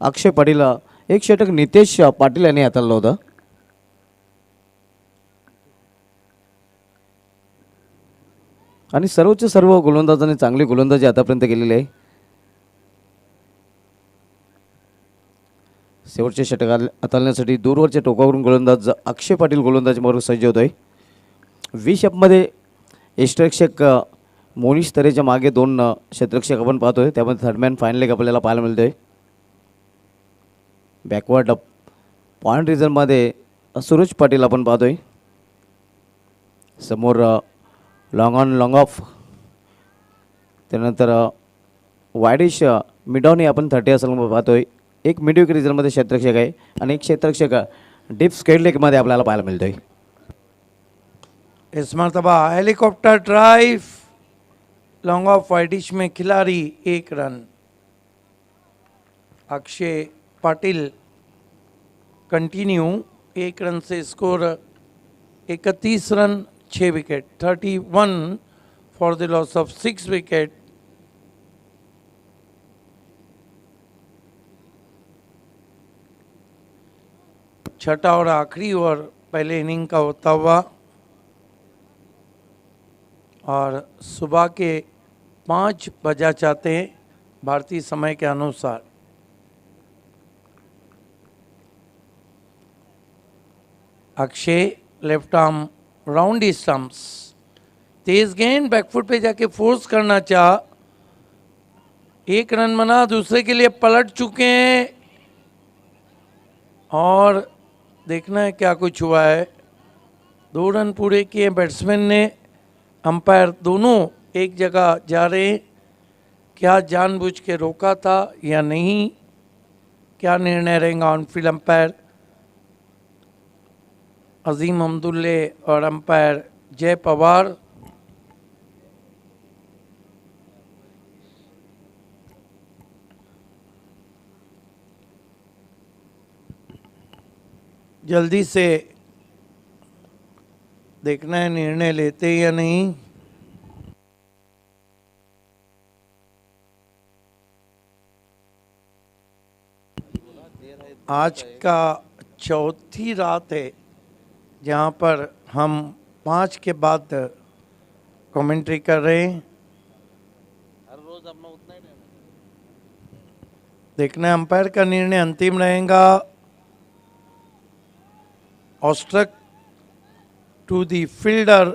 अक्षय पाटील, एक षटक नितेश पाटील यांनी हाताळलं होतं। आणि सर्वोच्च सर्व गोलंदाजांनी चांगली गोलंदाजी आतापर्यंत केलेली आहे। शेवटचे षटक हाताळण्यासाठी दूरवरच्या टोकावरून गोलंदाज अक्षय पाटील गोलंदाजी मार्ग सज्ज होतोय। 20 मध्ये यष्टिरक्षक मोनिश तरेच्या मागे 2 क्षेत्ररक्षक आपण पाहतोय, त्यामध्ये थर्डमॅन फायनल एक आपल्याला पाहायला मिळतोय। बॅकवर्ड पॉइंट रिझनमध्ये सूरज पाटील आपण पाहतोय, समोर लॉंग ऑन लॉंग ऑफ, त्यानंतर वायडिश मिडॉनी आपण 30 असं पाहतोय। एक मिडविक रिझनमध्ये क्षेत्ररक्षक आहे आणि एक क्षेत्ररक्षक डीप स्केड लेगमध्ये आपल्याला पाहायला मिळतोय। इस मरतबा helicopter drive long off widish में खिलाड़ी 1 run. Akshay Patil continue 1 run say score 31 run 6 wicket, 31 for the loss of 6 wicket. छठा और आखिरी ओवर पहले इनिंग का होता हुआ और सुबह के 5 बजा चाहते हैं भारतीय समय के अनुसार। अक्षय लेफ्ट आर्म राउंड स्टंप्स, तेज गेंद बैकफुट पे जाके फोर्स करना चाह, 1 रन बना, दूसरे के लिए पलट चुके हैं और देखना है क्या कुछ हुआ है। 2 रन पूरे किए बैट्समैन ने, अंपायर दोनों एक जगह जा रहे हैं। क्या जानबूझ के रोका था या नहीं, क्या निर्णय रहेगा ऑन फील्ड अंपायर अजीम अब्दुल्ले और अंपायर जय पवार। जल्दी से देखना है निर्णय लेते या नहीं। आज का चौथी रात है जहाँ पर हम 5 के बाद कमेंट्री कर रहे हैं। देखना है अंपायर का निर्णय अंतिम रहेगा। ऑस्ट्रक टू द फील्डर,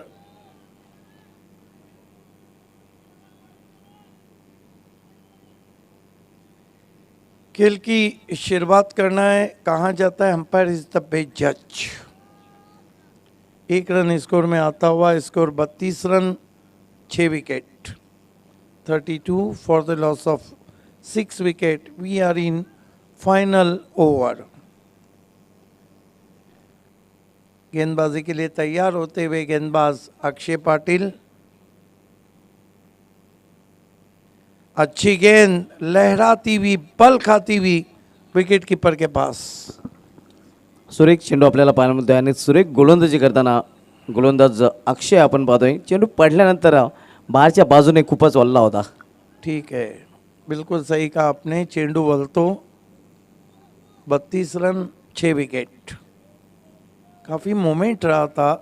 खेल की शुरुआत करना है, कहाँ जाता है अंपायर इज द बेस्ट जज। 1 रन स्कोर में आता हुआ score 32 run 6 wicket, 32 for the loss of 6 wicket. We are in final over. गेंदबाजी के लिए तैयार होते हुए गेंदबाज अक्षय पाटिल। अच्छी गेंद लहराती हुई, बल खाती हुई विकेट कीपर के पास। सुरेख चेंडू आपल्याला पाहायला मिळतोय आणि सुरेख गोलंदाजी करताना गोलंदाज अक्षय आपण पाहतोय चेंडू पडल्यानंतर बाहेरच्या बाजूने खूपच वल्ला होता. ठीक है, बिल्कुल सही कहा आपने। चेंडू वलतो 32 रन 6 विकेट। काफ़ी मोमेंट रहा था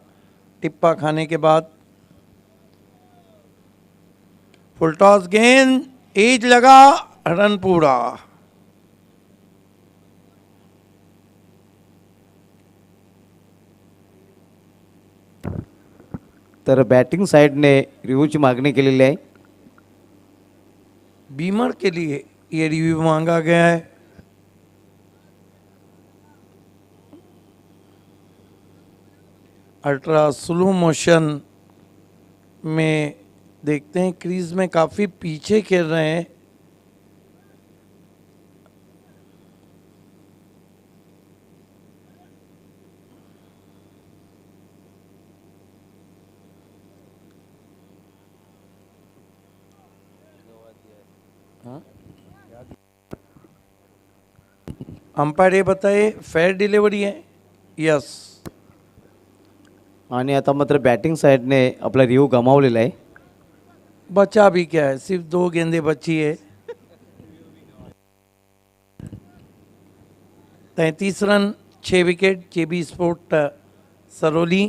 टिप्पा खाने के बाद। फुल टॉस गेंद, एज लगा, रन पूरा। तर बॅटिंग साईडने रिव्ह्यूची मागणी केलेली आहे. बीमर के लिए ये रिव्यू मांगा गया है। अल्ट्रा स्लो मोशन में देखते हैं, क्रीज में काफ़ी पीछे खेल रहे हैं। अंपायर ये बताइए, फेयर डिलीवरी है? यस। आणि आता मात्र बॅटिंग साईडने आपला रिव्ह्यू गमावलेला आहे. बचा भी क्या है, सिर्फ 2 गेंदें बची है। 33 run 6 wicket. JB sport Sarauli.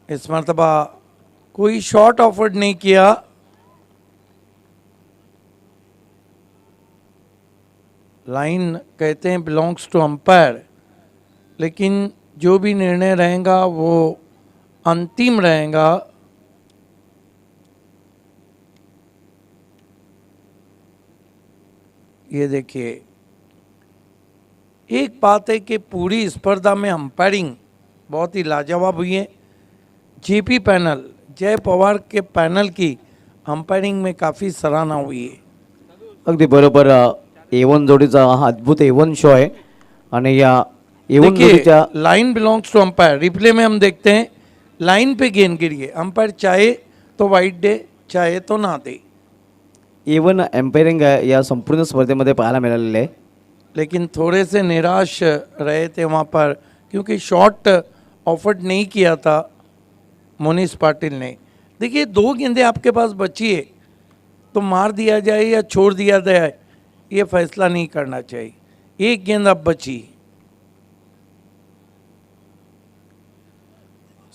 इस मरतबा कोई शॉट ऑफर नहीं किया। लाइन कहते हैं बिलोंग्स टू अंपायर, लेकिन जो भी निर्णय रहेगा वो अंतिम रहेगा। ये देखिए, एक बात है कि पूरी स्पर्धा में अंपायरिंग बहुत ही लाजवाब हुई है। जेपी पैनल, जय पवार के पैनल की अंपायरिंग में काफ़ी सराहना हुई है। अगदी बरोबर. A1 जोडीचा हा अद्भुत A1 शो आहे आणि या A1 देखिए, जोडीच्या line belongs to umpire. Replay में हम देखते हैं, लाइन पे गेंद गिरी है, अंपायर चाहे तो वाइड दे, चाहे तो ना दे। A1 एम्पायरिंग या संपूर्ण स्पर्धेमध्ये पाहायला मिळालेले आहे. लेकिन थोड़े से निराश रहे थे वहाँ पर, क्योंकि शॉट ऑफर नहीं किया था मोनिश पाटिल ने। देखिए, 2 गेंदें आपके पास बची है, तो मार दिया जाए या छोड़ दिया जाए, ये फैसला नहीं करना चाहिए। 1 गेंद अब बची।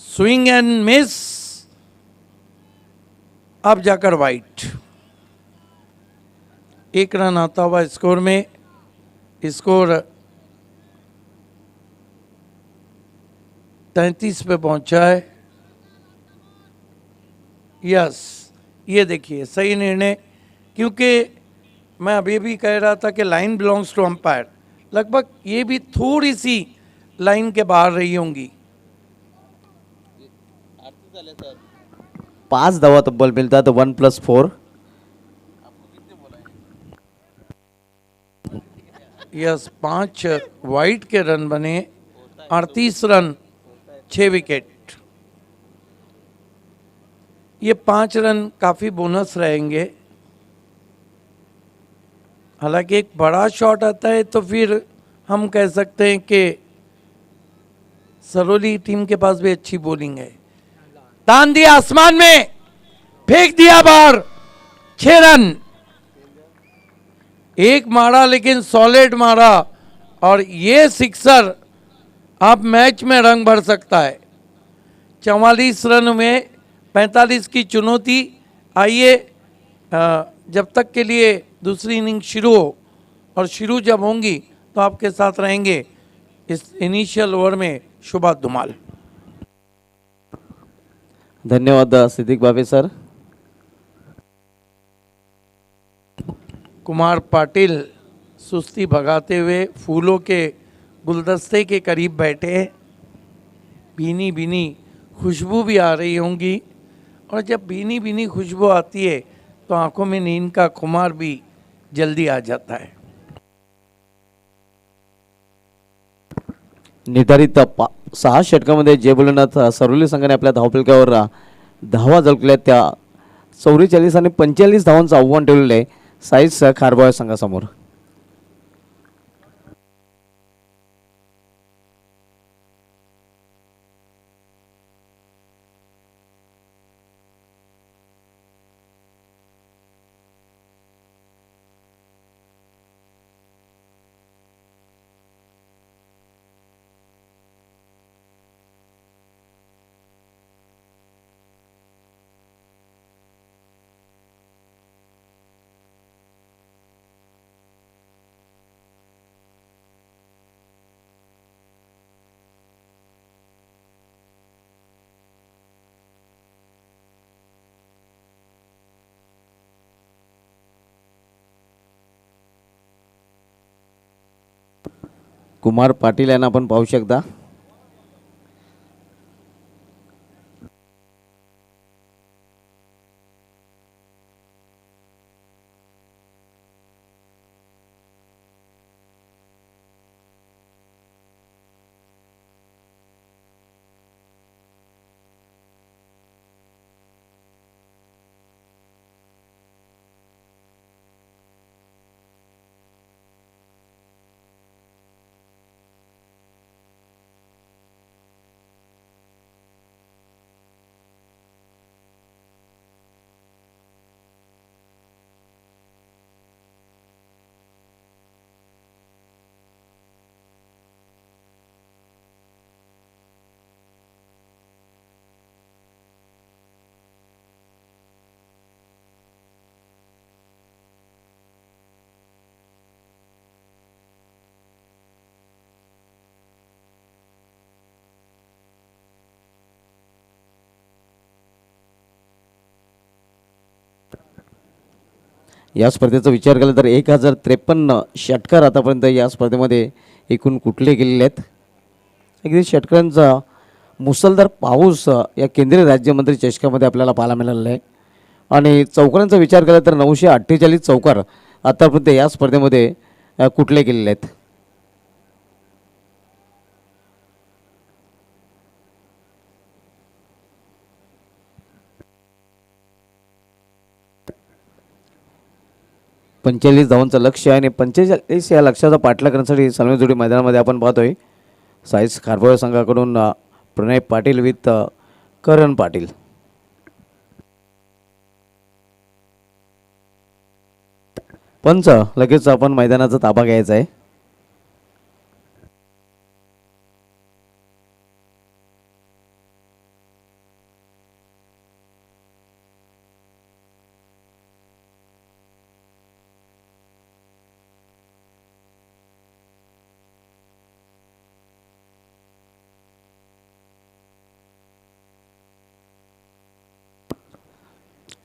स्विंग एंड मिस, अब जाकर वाइट। 1 रन आता हुआ स्कोर में। स्कोर 33 पे पहुंचा है। यस, ये देखिए सही निर्णय, क्योंकि मैं अभी भी कह रहा था कि लाइन बिलोंग्स टू अंपायर, लगभग ये भी थोड़ी सी लाइन के बाहर रही होंगी। 5 धावा तब्बल मिळतात 1+4. यस, 5 वाइट के रन बने, 38 रन 6 विकेट। ये 5 रन काफ़ी बोनस रहेंगे। हालांकि एक बड़ा शॉट आता है तो फिर हम कह सकते हैं कि सरौली टीम के पास भी अच्छी बॉलिंग है। तान दिया आसमान में, फेंक दिया बाहर, 6 रन। एक मारा लेकिन सॉलिड मारा, और ये सिक्सर अब मैच में रंग भर सकता है। 44 रन में 45 की चुनौती। आइए, जब तक के लिए दूसरी इनिंग शुरू हो, और शुरू जब होंगी तो आपके साथ रहेंगे इस इनिशियल ओवर में शुभात धुमाल। धन्यवाद सिद्दीक बाबे सर. कुमार पाटिल सुस्ती भगाते हुए फूलों के गुलदस्ते के करीब बैठे हैं। भीनी भीनी खुशबू भी आ रही होंगी, और जब भीनी भीनी खुशबू आती है तो आंखों में नींद का खुमार भी जल्दी आ जाता है। निर्धारित 6 षटकामध्ये जय भोलेनाथ सरोली संघाने आपल्या धावफलकावर धावा झळकल्या. त्या 44 आणि 45 धावांचं आव्हान ठेवलेलं आहे साईस खारबाव संघासमोर. कुमार पाटील यांना आपण पाहू शकता. या स्पर्धेचा विचार केला तर 1053 षटकार आतापर्यंत या स्पर्धेमध्ये एकूण कुठले गेलेले आहेत. अगदी षटकांचा मुसळधार पाऊस या केंद्रीय राज्यमंत्री चषकामध्ये आपल्याला पाहायला मिळालेला आहे. आणि चौकारांचा विचार केला तर 948 चौकार आतापर्यंत या स्पर्धेमध्ये कुठले गेलेले आहेत. पंचेचाळीस धावांचं लक्ष आहे आणि 45 या लक्ष्याचा पाठलाग करण्यासाठी सलमेजोडी मैदानामध्ये आपण पाहतोय साईस खारबाव संघाकडून प्रणय पाटील विथ करण पाटील. पंच लगेच आपण मैदानाचा ताबा घ्यायचा आहे.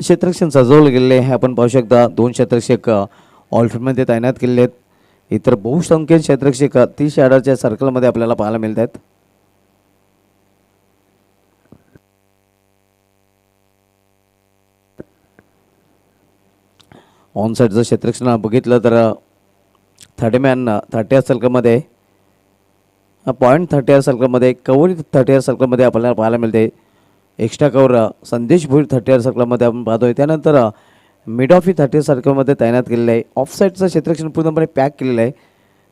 क्षेत्ररक्षण सजवलं गेलेले आहे आपण पाहू शकता. 2 क्षेत्ररक्षक ऑलफील्डमध्ये तैनात केलेले आहेत. इतर बहुसंख्य क्षेत्ररक्षक 30 यार्डाच्या सर्कलमध्ये आपल्याला पाहायला मिळत आहेत. ऑन साईडचं क्षेत्ररक्षण बघितलं तर 30 सर्कलमध्ये .30 सर्कलमध्ये कव्हर 30 सर्कलमध्ये आपल्याला पाहायला मिळते. एक्स्ट्रा कव्हर संदेश भोईर 30 सर्कलमध्ये आपण पाहतोय. त्यानंतर मिड ऑफ 30 सर्कलमध्ये तैनात केलेलं आहे. ऑफ साईडचं क्षेत्ररक्षण पूर्णपणे पॅक केलेलं आहे.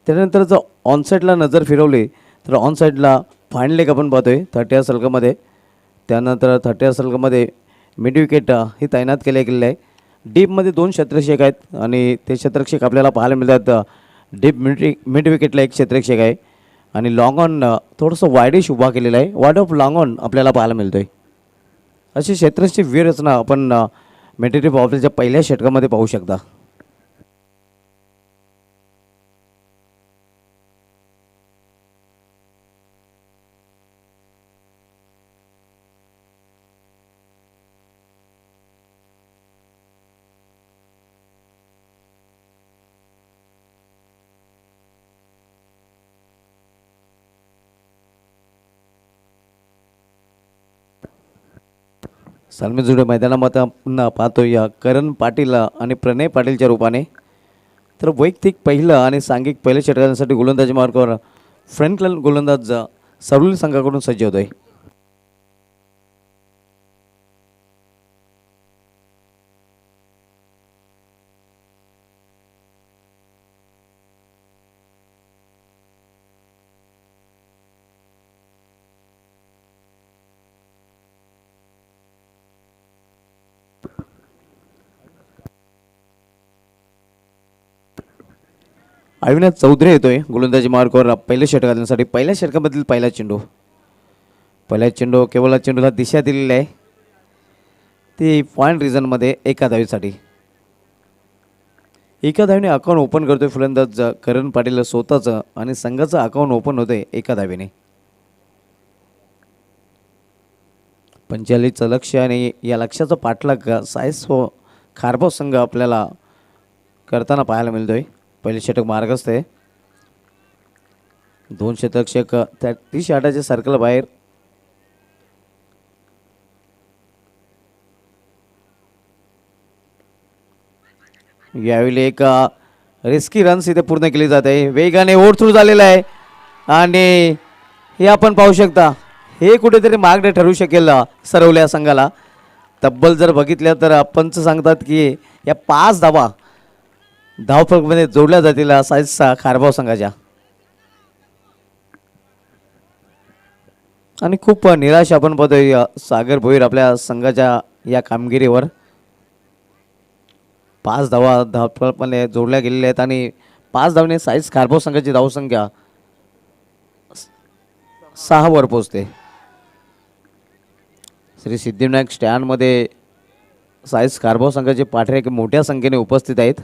त्यानंतर जर ऑन साईडला नजर फिरवली तर ऑन साईडला फाईन लेग आपण पाहतोय 30 सर्कलमध्ये. त्यानंतर 30 सर्कलमध्ये मिड विकेट ही तैनात केलेलं आहे. डीपमध्ये 2 क्षेत्ररक्षक आहेत आणि ते क्षेत्ररक्षक आपल्याला पाहायला मिळतात. डीप मिड विकेटला एक क्षेत्ररक्षक आहे आणि लॉंग ऑन थोडंसं वायडिश उभा केलेला आहे. वाईड ऑफ लॉंग ऑन आपल्याला पाहायला मिळतोय. अशी क्षेत्राची व्यूहरचना आपण मेटेटिव्ह ऑफिसच्या पहिल्या षटकामध्ये पाहू शकता. सलमेजोडे मैदानामध्ये आपण पाहतो या करण पाटील आणि प्रणय पाटीलच्या रूपाने. तर वैयक्तिक पहिलं आणि सांघिक पहिल्या षटकांसाठी गोलंदाजी मार्गावर फ्रंटलाईन गोलंदाज सरोली संघाकडून सज्ज होतोय. अविनाश चौधरी येतोय गोलंदाजी मार्कवर पहिल्या षटक घालण्यासाठी. पहिल्या षटकामधील पहिला चेंडू. केवळ चेंडूला दिशा दिलेली आहे ती पॉईंट रिझनमध्ये एका धावीसाठी. एका धावीने अकाउंट ओपन करतोय फलंदाज करण पाटील स्वतःचं आणि संघाचं अकाउंट ओपन होतंय एका धावीने. 45चं लक्ष आणि या लक्ष्याचा पाठलाग सायस खारबाव संघ आपल्याला करताना पाहायला मिळतोय. पहिले षटक मार्गस्थ आहे. 2 शतरक्षक त्या 30 आटाच्या सर्कल बाहेर. यावेळी एक रिस्की रन्स इथे पूर्ण केली जाते. वेगाने ओव्हरथ्रू झालेला आहे आणि हे आपण पाहू शकता हे कुठेतरी मार्ग ठरू शकेल सरवल्या संघाला. तब्बल जर बघितल्या तर पंच सांगतात की या 5 धावा धावफलकमध्ये जोडल्या जातील सायसचा खारबाव संघाच्या. आणि खूप निराश आपण पाहतोय सागर भोईर आपल्या संघाच्या या कामगिरीवर. 5 धावा धावफलकमध्ये जोडल्या गेलेल्या आहेत आणि 5 धावने सायस खारबाव संघाची धावसंख्या 6 वर पोहोचते. श्री सिद्धिविनायक स्टँडमध्ये सायस खारबाव संघाचे पाठरे मोठ्या संख्येने उपस्थित आहेत.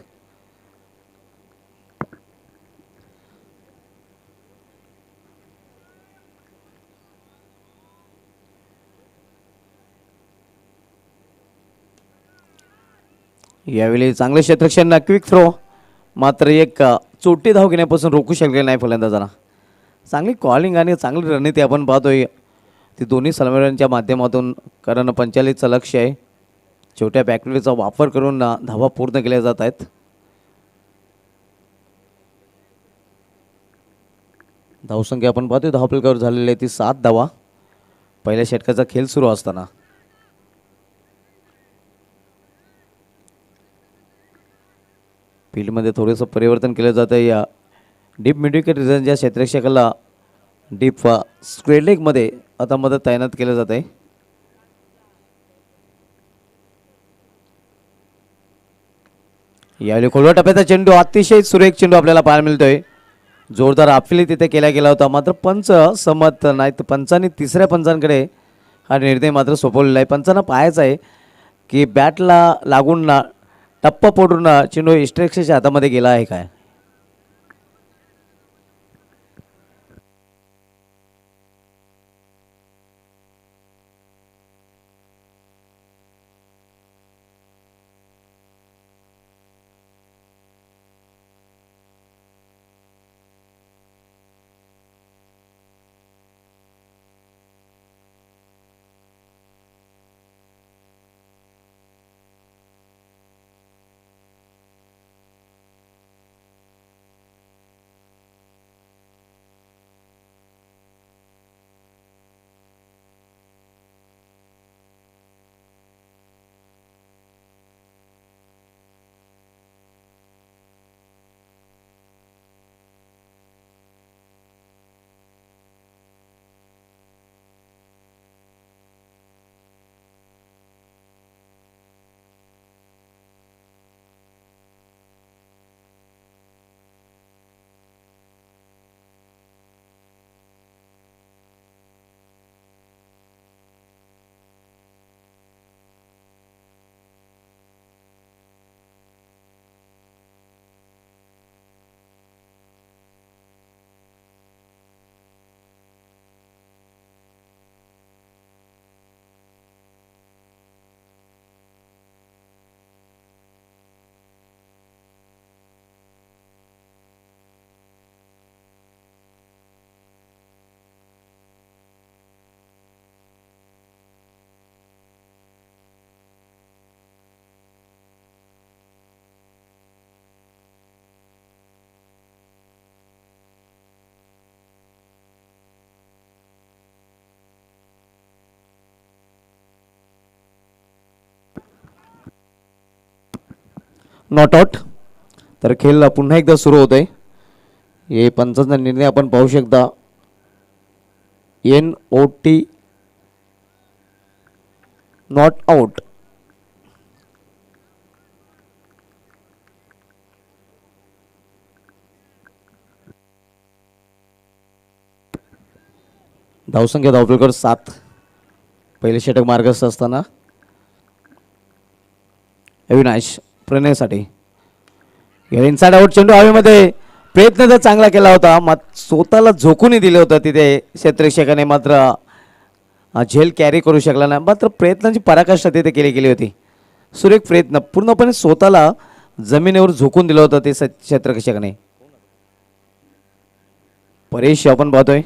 यावेळी चांगले क्षेत्ररक्षण क्विक थ्रो मात्र एक चोटी धाव घेण्यापासून रोखू शकले नाही फलंदाजांना. चांगली कॉलिंग आणि चांगली रणनीती आपण पाहतोय ती दोन्ही सलमानांच्या माध्यमातून. कारण 45चं लक्ष आहे. छोट्या बॅकवर्डचा वापर करून धावा पूर्ण केल्या जात आहेत. धावसंख्या आपण पाहतोय धावफलकावर झालेली आहे ती 7 धावा पहिल्या षटकाचा खेळ सुरू असताना. फील्डमध्ये थोडंसं परिवर्तन केलं जातं. या डीप मिडविकेट रिझनच्या क्षेत्ररक्षकाला डीप स्क्वेअर लेगमध्ये आता मदत तैनात केलं जात आहे. यावेळी खोलवा टप्प्याचा चेंडू अतिशय सुरेख चेंडू आपल्याला पाहायला मिळतोय. जोरदार अपील तिथे केला गेला होता मात्र पंच सहमत नाहीत. पंचांनी तिसऱ्या पंचांकडे हा निर्णय मात्र सोपवलेला आहे. पंचांना पाहायचा आहे की बॅटला लागून टप्पा पडून चेंडू इस्ट्रेक्सच्या हातामध्ये गेला आहे काय. Not out. तर खेळ पुन्हा एकदा सुरू होतोय. हे पंचांचा निर्णय आपण पाहू शकता. NOT not out. धावसंख्या धावपलकर 7. पहिले षटक मार्गस्थ असताना अविनाश प्रणयसाठी इनसाइड आउट चेंडू हवेमध्ये. प्रयत्न तर चांगला केला होता, मात्र स्वतःला झोकूनही दिलं होतं तिथे क्षेत्ररक्षकाने, मात्र झेल कॅरी करू शकला नाही. मात्र प्रयत्नांची पराकाष्ठा तिथे केली होती. सुरेख प्रयत्न, पूर्णपणे स्वतःला जमिनीवर झोकून दिलं होतं ते क्षेत्ररक्षकाने. परेश आपण पाहतोय.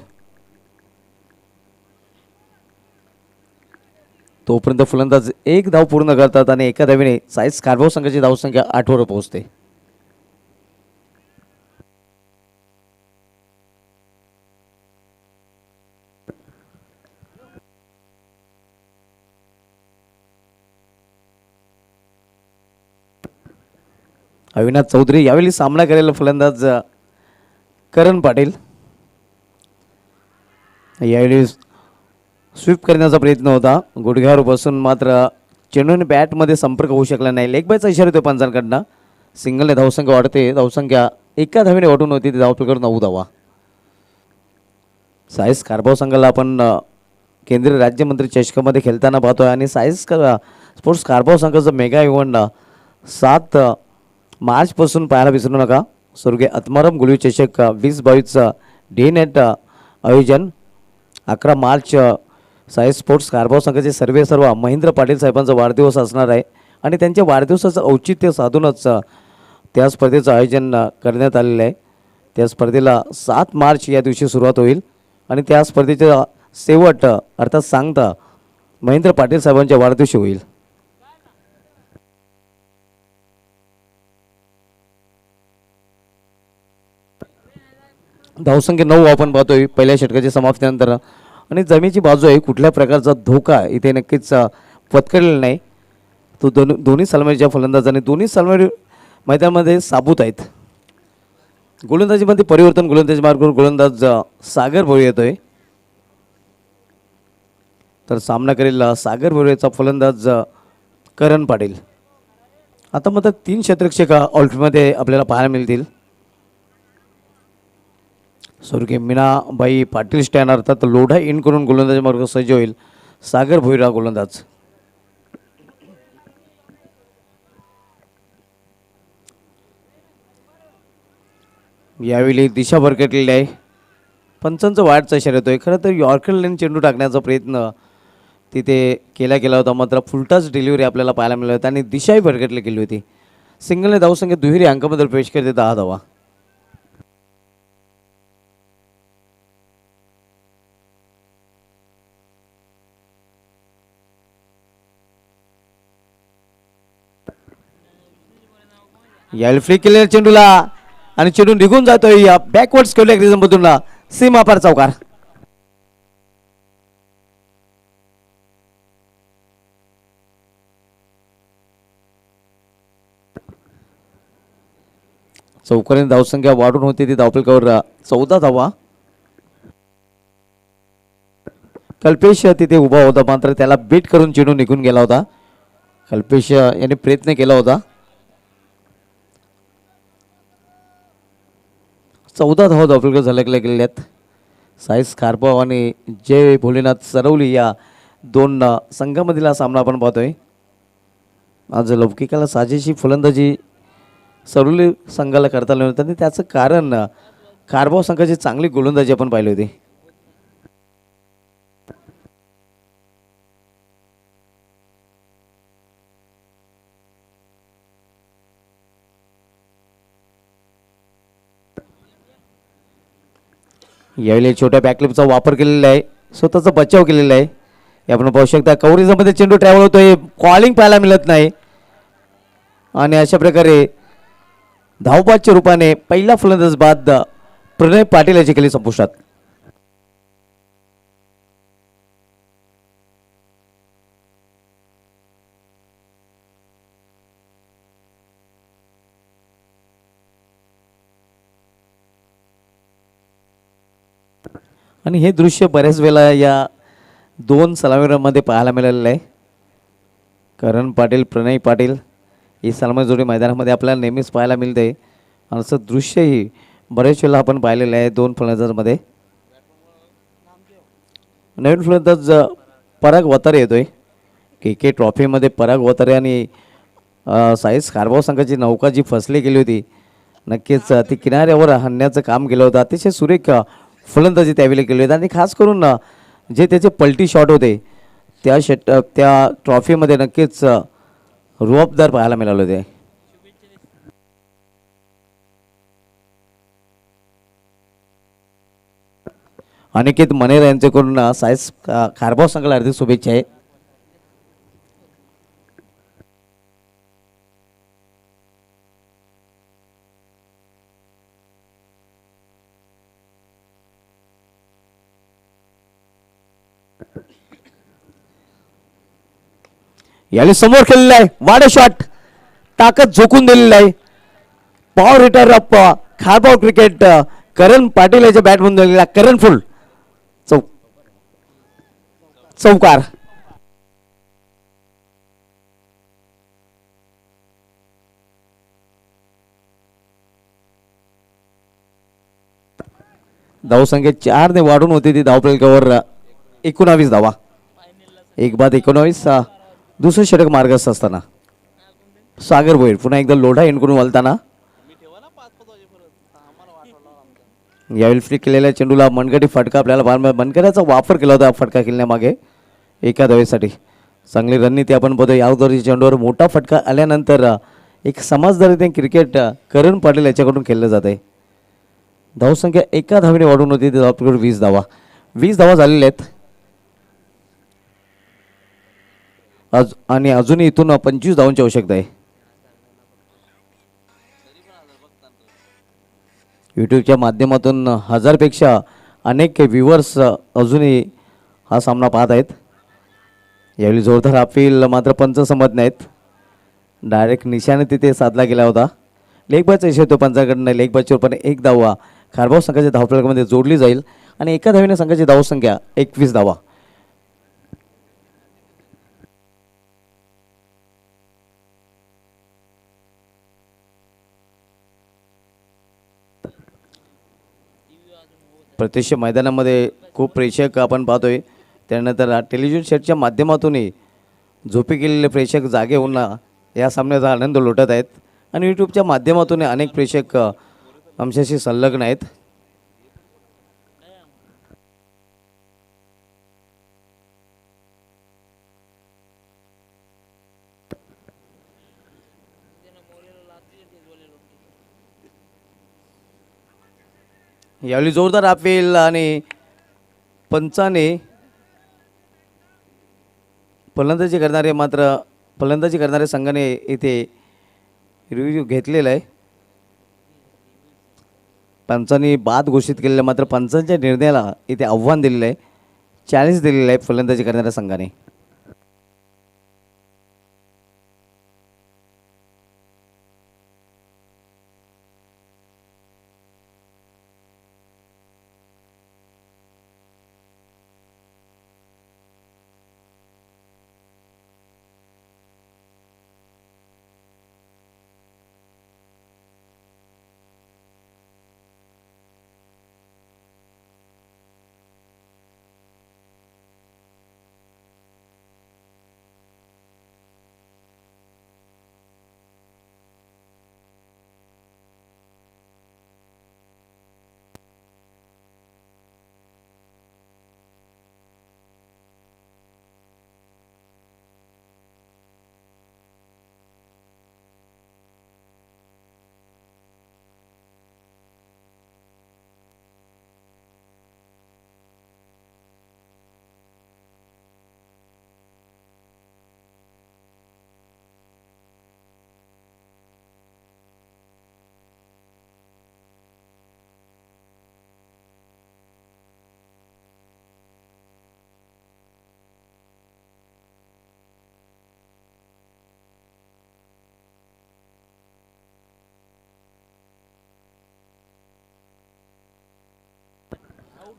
तोपर्यंत फलंदाज एक धाव पूर्ण करतात आणि एका धावीने साई स्कार्बो संघाची धावसंख्या 8 वर पोहोचते. अविनाश चौधरी यावेळी सामना करेल फलंदाज करण पाटील. यावेळी स्वीप करण्याचा प्रयत्न होता, गुडघ्यावर बसून मात्र चेंडूने बॅटमध्ये संपर्क होऊ शकला नाही. लेग बायचा इशारा होतो पंचांकडनं. सिंगलने धावसंख्या वाढते. धावसंख्या एका धावेने वाढून होती. ती धावपलकर 9 धावा. साईस कारभाव संघाला आपण केंद्रीय राज्यमंत्री चषकामध्ये खेळताना पाहतोय आणि साईस स्पोर्ट्स कारभाव संघाचं मेगा इव्हेंट 7 मार्चपासून पाहायला विसरू नका. स्वर्गीय आत्माराम गुळवी चषक 2022 डे नेट आयोजन 11 मार्च. साई स्पोर्ट्स कारभाव संघाचे सर्व महेंद्र पाटील साहेबांचा वाढदिवस असणार आहे आणि त्यांच्या वाढदिवसाचं औचित्य साधूनच त्या स्पर्धेचं आयोजन करण्यात आलेलं आहे. त्या स्पर्धेला 7 मार्च या दिवशी सुरुवात होईल आणि त्या स्पर्धेच्या शेवट अर्थात सांगता महेंद्र पाटील साहेबांच्या वाढदिवशी होईल. धावसंख्या 9 आपण पाहतोय पहिल्या षटकाच्या समाप्तीनंतर आणि जमिनीची बाजू आहे. कुठल्या प्रकारचा धोका इथे नक्कीच पत्करलेला नाही. तो दोन्ही सलमाईच्या फलंदाजांनी दोन्ही सलमाई मैदानामध्ये साबूत आहेत. गोलंदाजीमध्ये परिवर्तन. गोलंदाजी मार्गावर गोलंदाज सागर भोळे येतोय. तर सामना करेल सागर भोळेचा फलंदाज करण पाटील. आता मात्र 3 क्षेत्ररक्षक ऑल्टमध्ये आपल्याला पाहायला मिळतील. स्वर्गीय मीनाबाई पाटील स्टॅन अर्थात लोढा इन करून गोलंदाजी मार्ग सज्ज होईल. सागर भोईरा गोलंदाज. यावेळी दिशा भरकटलेली आहे. पंचांचं वाढचा इशारा येतोय. खरं तर यॉर्कर लेन चेंडू टाकण्याचा प्रयत्न तिथे केला होता, मात्र फुलटाच डिलिव्हरी आपल्याला पाहायला मिळाली होती आणि दिशाही भरकटली गेली होती. सिंगलने धावसंख्या दुहेरी अंकामध्ये प्रवेश करते 10 धावा. यावेळी फ्लिक केलेल्या चेंडूला आणि चेंडू निघून जातोय या बॅकवर्ड्स केलेल्या रिझममधून सीमापार चौकार. चौकारीने धावसंख्या वाढून होती. ती धावपलकावर 14 धावा. कल्पेश तिथे उभा होता, मात्र त्याला बीट करून चेंडू निघून गेला होता. कल्पेश याने प्रयत्न केला होता. 14 धावा धावपलकर झलकल्या गेल्यात. साई स्कार्बो आणि जय भोलेनाथ सरवली या 2 संघामधील हा सामना आपण पाहतोय. आज लौकिकाला साजेशी फलंदाजी सरवली संघाला करता आली होती आणि त्याचं कारण कारभाव संघाची चांगली गोलंदाजी आपण पाहिली होती. यावेळी छोट्या बॅकलिपचा वापर केलेला आहे. स्वतःचा बचाव केलेला आहे. आपण पाहू शकता कव्हरेजमध्ये चेंडू ट्रॅव्हल होतोय. कॉलिंग पाहायला मिळत नाही आणि अशा प्रकारे धावबादच्या रूपाने पहिला फलंदाज बाद प्रणय पाटील याची केली संपुष्टात. आणि हे दृश्य बऱ्याच वेळा या दोन सलामीरांमध्ये पाहायला मिळालेलं आहे. करण पाटील, प्रणय पाटील ही सलामी जोडी मैदानामध्ये आपल्याला नेहमीच पाहायला मिळते. आणि असं दृश्यही बरेच वेळा आपण पाहिलेलं आहे दोन फलंदाजांमध्ये. नवीन फलंदाज पराग वतारे येतोय. के ट्रॉफीमध्ये पराग वतारे आणि साईज कारभाव संघाची नौका जी फसली गेली होती, नक्कीच ती किनाऱ्यावर हाणण्याचं काम केलं होतं. अतिशय सुरेख फलंदाजी त्यावेळी केली होती आणि खास करून जे त्याचे पलटी शॉट होते त्या ट्रॉफीमध्ये नक्कीच रुबाबदार पाहायला मिळाले होते. अनिकेत मनेर यांच्याकडून साईज कारभाव संघाला हार्दिक शुभेच्छा आहे. याने समोर खेळलेला आहे, वाडे शॉट, ताकद झोकून दिलेला आहे. Power hitter of Kharbav cricket Karan Patil याच्या बॅटमधून दिलेला करण फुल चौकार. धावसंख्या 4 ने वाढून होती ती धावफलकावर 19 धावा. एक बाद 19. दुसरं षटक मार्गस्थ असताना सागर भोईर पुन्हा एकदा लोढा एंड करून वळताना यावेळी फ्लिक केलेल्या चेंडूला मनगटी फटका आपल्याला मनगट्याचा वापर केला होता फटका खेळण्यामागे एका धावेसाठी. चांगली रणनीती आपण बघतो. यावरच्या चेंडूवर मोठा फटका आल्यानंतर एक समजदारीने क्रिकेट करण पाटील याच्याकडून खेळलं जात आहे. धावसंख्या एका धावेने वाढून होती, 20 धावा. 20 धावा झालेल्या आहेत आणि अजूनही इथून 25 धावांची आवश्यकता आहे. यूट्यूबच्या माध्यमातून 1000पेक्षा अनेक व्ह्युअर्स अजूनही हा सामना पाहत आहेत. यावेळी जोरदार अपील मात्र पंच संमत नाहीत. डायरेक्ट निशाने तिथे साधला गेला होता. लेग बायचा इशा येतो पंचाकडनं. लेग बायच्यावर पण एक धावा खारभाव संघाच्या धावफलकामध्ये जोडली जाईल आणि एका धावेने संघाची धावसंख्या 21 धावा. प्रत्यक्ष मैदानामध्ये खूप प्रेक्षक आपण पाहतोय. त्यानंतर टेलिव्हिजन सेटच्या माध्यमातूनही झोपी गेलेले प्रेक्षक जागे होऊन या सामन्याचा आनंद लुटत आहेत आणि यूट्यूबच्या माध्यमातून अनेक प्रेक्षक आमच्याशी संलग्न आहेत. यावेळी जोरदार अपील आणि पंचाने फलंदाजी करणारे संघाने इथे रिव्ह्यू घेतलेला आहे. पंचांनी बाद घोषित केलेलं, मात्र पंचांच्या निर्णयाला इथे आव्हान दिलेलं आहे, चॅलेंज दिलेलं आहे फलंदाजी करणाऱ्या संघाने.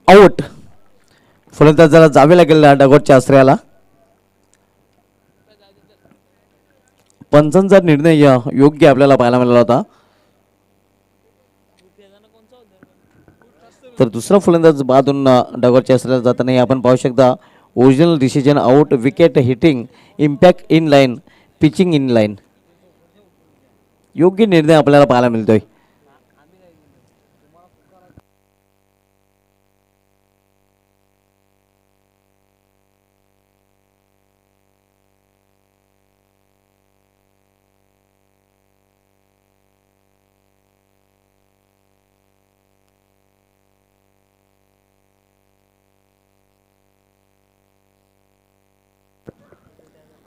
आउट. फलंदाजाला जावे लागेल डगॉटच्या आश्रयाला. पंचांचा निर्णय योग्य आपल्याला पाहायला मिळाला होता. तर दुसरा फलंदाज बाद होऊन डगॉटच्या आश्रयाला जाताना आपण पाहू शकता original decision out, wicket, hitting, impact in line, pitching in line. योग्य निर्णय आपल्याला पाहायला मिळतोय.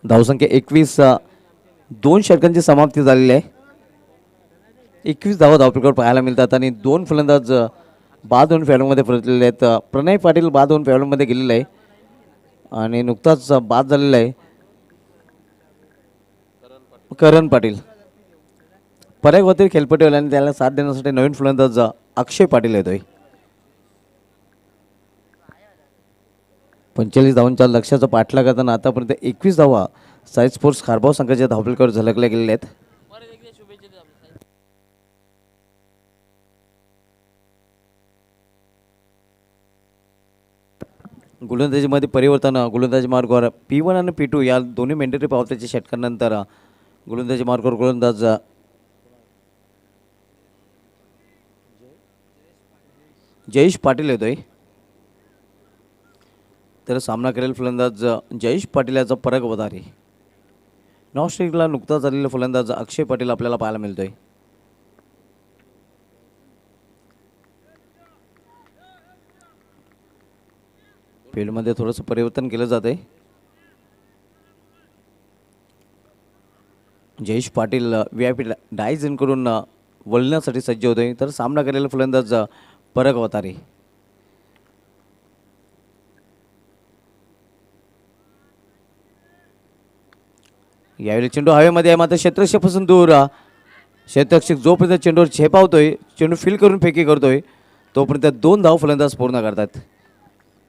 धावसंख्या 21, 2 षटकांची समाप्ती झालेली आहे. 21 धावा धावपैकीवर पाहायला मिळतात आणि 2 फलंदाज बाद होऊन फॅलमध्ये परतलेले आहेत. प्रणय पाटील बाद होऊन फॅलमध्ये गेलेला आहे आणि नुकताच बाद झालेला आहे करण पाटील. पर्याय होते खेळपट्टीवाले आणि त्याला साथ देण्यासाठी नवीन फलंदाज अक्षय पाटील येतोय. 45 धावांच्या लक्ष्याचा पाठलाग करताना आतापर्यंत 21 धावा साई स्पोर्ट्स खारबाव संघाच्या धावपैकीवर झलकल्या गेलेल्या आहेत. गोलंदाजीमध्ये परिवर्तन. गोलंदाजी मार्गावर P1 आणि P2 या दोन्ही मेंडेटरी पावत्याच्या षटकांनंतर गोलंदाजी मार्गावर गोलंदाज जयेश पाटील येतोय. तर सामना करेल फलंदाज जयेश पाटील याचा परग वधारे. नॉस्ट्रिकला नुकताच झालेला फलंदाज अक्षय पाटील आपल्याला पाहायला मिळतोय. फील्डमध्ये थोडंसं परिवर्तन केलं जाते. Jayesh Patil VIP dyes in करून वळण्यासाठी सज्ज होतोय. तर सामना करेल फलंदाज परग वतारे. यावेळी चेंडू हवेमध्ये आहे मात्र क्षेत्ररक्षकापासून दूर. क्षेत्ररक्षक जोपर्यंत चेंडूवर झेपावतोय, चेंडू फील करून फेकी करतोय तोपर्यंत 2 धाव फलंदाज पूर्ण करतात.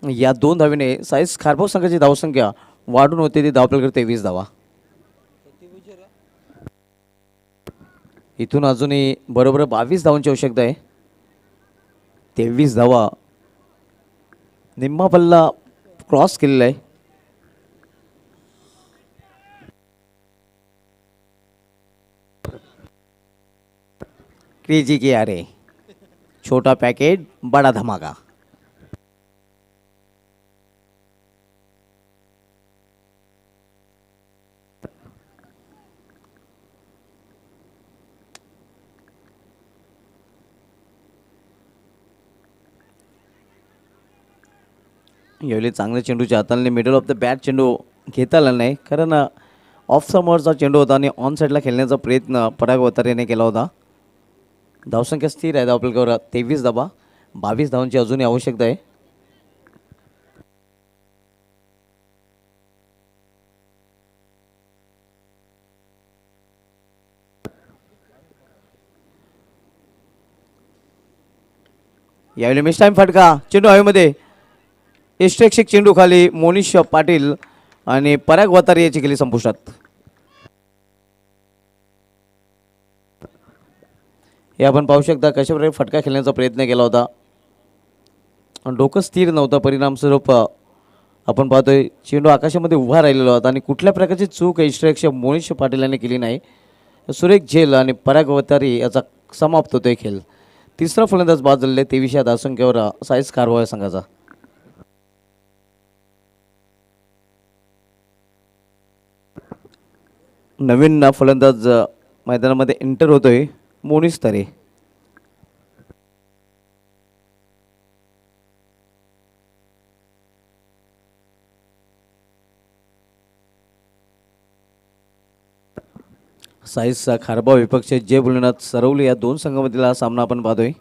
या 2 धावेने साईस खारबाव संघाची धावसंख्या वाढून होते ती धावपैकी 23 धावा. इथून अजूनही बरोबर 22 धावांची आवश्यकता आहे. 23 धावा निम्मा पल्ला क्रॉस केलेला आहे. क्रेजी की अरे छोटा पॅकेट बडा धमाका. यावेळी चांगल्या चेंडूच्या हाताने मिडल ऑफ द बॅट चेंडू घेता आला नाही, कारण ऑफ समोरचा चेंडू होता आणि ऑन साईडला खेळण्याचा प्रयत्न पराग वतारेने केला होता. धावसंख्या स्थिर आहे धावपैकीवर 23 धावा. 22 धावांची अजूनही आवश्यकता आहे. यावेळी मिस टाइम फटका. चेंडू हवेमध्ये. यष्टरक्षक चेंडू खाली. मोनिश पाटील आणि पराग वतारे याची केली संपुष्टात. हे आपण पाहू शकता कशाप्रकारे फटका खेळण्याचा प्रयत्न केला होता. डोकं स्थिर नव्हतं. परिणामस्वरूप आपण पाहतोय चेंडू आकाशामध्ये उभा राहिलेला होता आणि कुठल्या प्रकारची चूक यष्टरक्षक मोनिश पाटील यांनी केली नाही. सुरेख झेल आणि पराग वतारे याचा समाप्त होतोय खेळ. तिसरा फलंदाज बाद झालेला आहे 23 या धावसंख्येवर साईस खारबाव या संघाचा. नवीन फलंदाज मैदानामध्ये एंटर होतोय मोनिश तरे. साईस खारबाव विपक्ष जय भोलेनाथ सरवली या 2 संघामधील हा सामना आपण पाहतोय.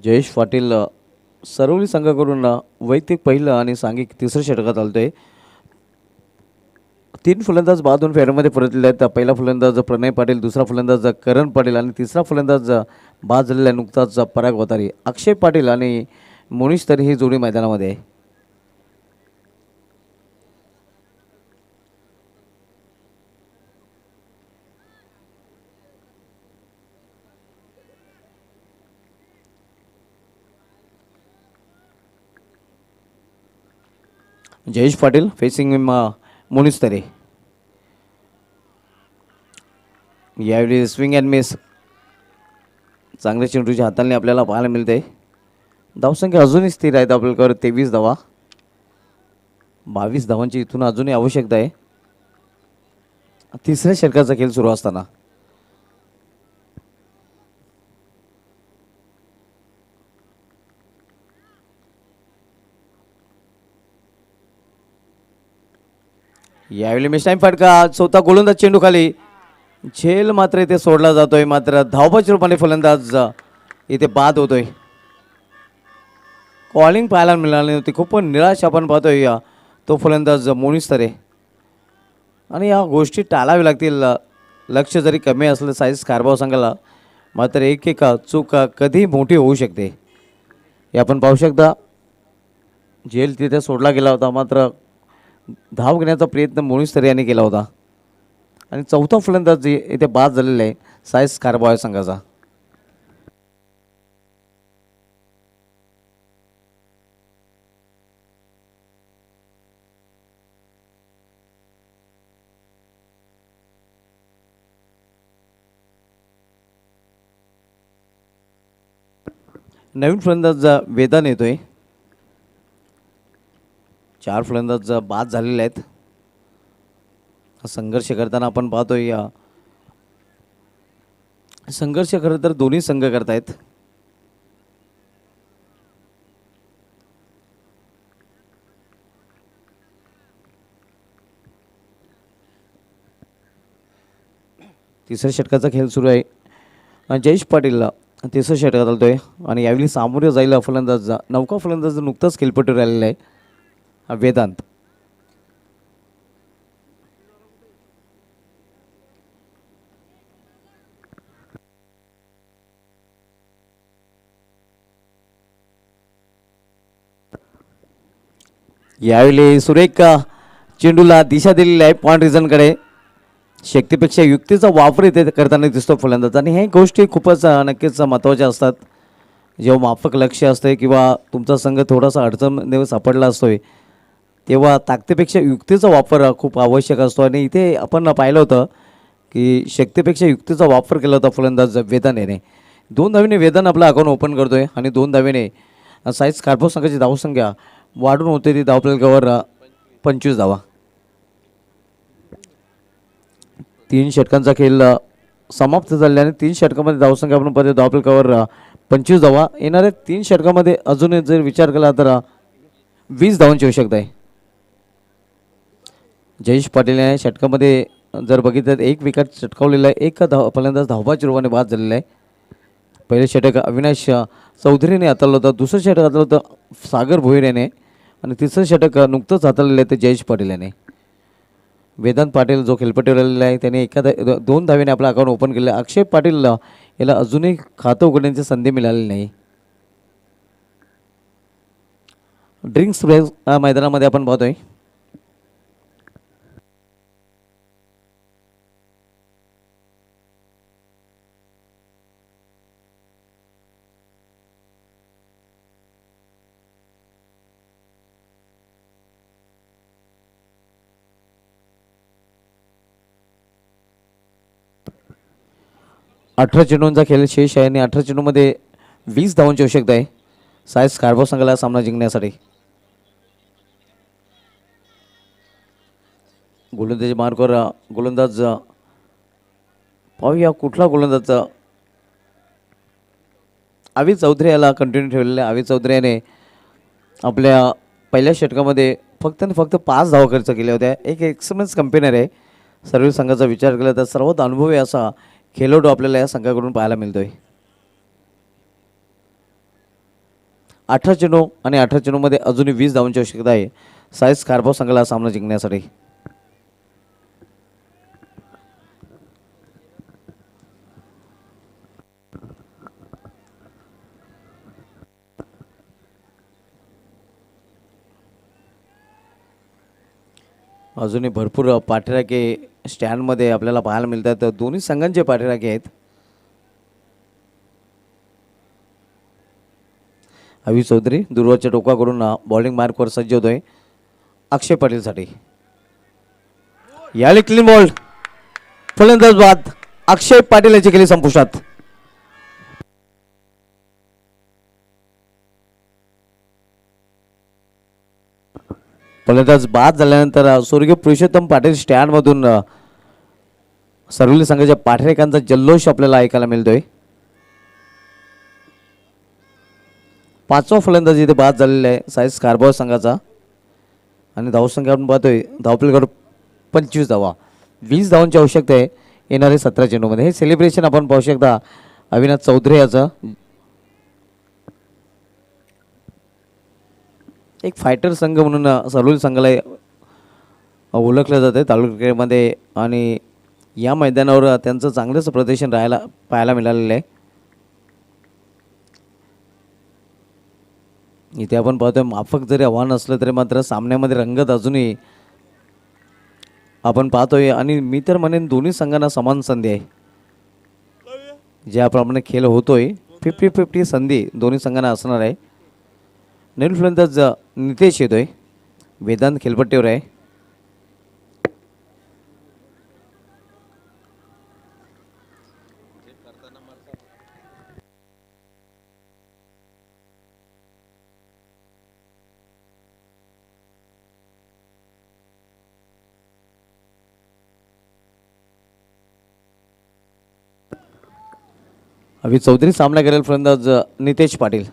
जयेश पाटील सरवली संघाकडून वैयक्तिक पहिलं आणि सांघिक तिसरं षटकात आलतोय. तीन फलंदाज बाद होऊन फेऱ्यामध्ये परतलेले आहेत. पहिला फलंदाज प्रणय पाटील, दुसरा फलंदाज करण पाटील आणि तिसरा फलंदाज बाद झालेला आहे नुकताच पराग वतारी. अक्षय पाटील आणि मोनिश तरी ही जोडी मैदानामध्ये आहे. जयेश पाटील फेसिंग मोनिश तरे. यावेळी स्विंग अँड मिस चांगल्या चेंडूच्या हाताने आपल्याला पाहायला मिळते. धावसंख्या अजूनही स्थिर आहेत आपल्याकडे 23 धावा. 22 धावांची इथून अजूनही आवश्यकता आहे तिसऱ्या षटकाचा खेळ सुरू असताना. यावेळी मिस टाइम फटका. चौथा गोलंदाज चेंडू खाली. झेल मात्र इथे सोडला जातोय. मात्र धावबाच्या रूपाने फलंदाज इथे बाद होतोय. कॉलिंग पाहायला मिळाली नव्हती. खूप निराश आपण पाहतोय तो फलंदाज मोनिश तरे. आणि या गोष्टी टाळाव्या लागतील. लक्ष जरी कमी असलं साईज कारभाव संघाला मात्र एक एक चूक कधी मोठी होऊ शकते हे आपण पाहू शकता. झेल तिथे सोडला गेला होता मात्र धाव घेण्याचा प्रयत्न मोनिश तरे यांनी केला होता. आणि चौथा फलंदाज इथे बाद झालेला आहे साईज कारभाव या संघाचा. नवीन फलंदाज वेदान येतोय. 4 फलंदाज बाद झालेले आहेत. संघर्ष करताना आपण पाहतोय संघर्ष खरं तर दोन्ही संघ करतायत. तिसऱ्या षटकाचा खेळ सुरू आहे. जयेश पाटील तिसऱ्या षटकात आलतोय आणि यावेळी सामोरे जाईल फलंदाज नौका फलंदाज नुकताच खेळपट्टीवर आलेला आहे वेदांत. यावेळी सुरेख चेंडूला दिशा दिलेली आहे पॉइंट रिझनकडे. शक्तीपेक्षा युक्तीचा वापर इथे करताना दिसतो फलंदाज. आणि हे गोष्टी खूपच नक्कीच महत्त्वाच्या असतात. जेव्हा माफक लक्ष असते किंवा तुमचा संघ थोडासा अडचण सापडला असतोय तेव्हा ताकदीपेक्षा युक्तीचा वापर खूप आवश्यक असतो. आणि इथे आपण पाहिलं होतं की शक्तीपेक्षा युक्तीचा वापर केला होता फलंदाज वेदान याने. 2 धावेने वेदान आपलं अकाउंट ओपन करतोय आणि 2 धावेने साईज कारभाव संघाची धावसंख्या वाढून होते. ती धावफलकावर 25 धावा. 3 षटकांचा खेळ समाप्त झाल्याने 3 षटकामध्ये धावसंख्या आपण पाहतो धावफलकावर 25 धावा. येणाऱ्या 3 षटकामध्ये अजून जर विचार केला तर 20 धावांची आवश्यकता आहे. जयेश पाटील या षटकामध्ये जर बघितलं 1 विकेट चटकावलेला आहे. 1 फलंदाज धावबाच्या रूपाने बाद झालेला आहे. पहिले षटक अविनाश चौधरीने हाताळलं होतं. दुसरं षटक हाताळलं होतं सागर भोईर याने. आणि तिसरं षटक नुकतंच हाताळलेलं आहे ते जयेश पाटील याने. वेदांत पाटील जो खेळपट्टीवर आलेला आहे त्याने 2 धावेने आपलं अकाउंट ओपन केलं आहे. अक्षय पाटील याला अजूनही खातं उघडण्याची संधी मिळालेली नाही. ड्रिंक्स मैदानामध्ये आपण पाहतोय. अठरा चेंडूंचा खेळ शेष आहे आणि 18 चेंडूमध्ये 20 धावांची आवश्यकता आहे सायस कारभार संघाला सामना जिंकण्यासाठी. गोलंदाजी मार्कवर गोलंदाज पाहूया कुठला गोलंदाज. आविद चौधरी याला कंटिन्यू ठेवलेला आहे. आविद चौधरी याने आपल्या पहिल्या षटकामध्ये फक्त आणि फक्त 5 धावा खर्च केल्या होत्या. एक एक्सपिरियन्स कंपेनर आहे. सर्व संघाचा विचार केला तर सर्वात अनुभवी असा खेळाडू आपल्याला या संघाकडून पाहायला मिळतोय. 18 चेंडू आणि 18 चेंडूमध्ये अजूनही 20 धावांची आवश्यकता आहे सायस कारभार संघाला सामना जिंकण्यासाठी. अजूनही भरपूर पाठीराखे स्टँडमध्ये आपल्याला पाहायला मिळतात. दोन्ही संघांचे पाठीराखे आहेत. अवी चौधरी दूरवरच्या टोकाकडून बॉलिंग मार्कवर सज्ज होतोय अक्षय पाटीलसाठी. यावेळी क्लीन बॉल, फलंदाज बाद. अक्षय पाटील याची केली संपुष्टात. फलंदाज बाद झाल्यानंतर स्वर्गीय पुरुषोत्तम पाटील स्टँडमधून सर्वली संघाच्या पाठरेखांचा जल्लोष आपल्याला ऐकायला मिळतोय. पाचवा फलंदाज इथे बाद झालेला आहे साईस कारभार संघाचा. आणि धावसंख्या आपण पाहतोय धावपलीकडे 25 धावा, 20 धावांची आवश्यकता आहे येणारे 17 चेंडूमध्ये. हे सेलिब्रेशन आपण पाहू शकता अविनाश चौधरी याचं. एक फायटर संघ म्हणून सर्वली संघाला ओळखलं जातं तालुका क्रिकेटमध्ये. आणि या मैदानावर त्यांचं चांगलंच प्रदर्शन पाहायला मिळालेलं आहे. इथे आपण पाहतोय माफक जरी आव्हान असलं तरी मात्र सामन्यामध्ये रंगत अजूनही आपण पाहतोय. आणि मी तर म्हणेन दोन्ही संघांना समान संधी आहे. ज्याप्रमाणे खेळ होतोय 50-50 संधी दोन्ही संघांना असणार आहे. नवीन फलंदाज नितेश येतोय, वेदांत खेळपट्टीवर आहे. अभि चौधरी सामना करेल फलंदाज नितेश पाटील.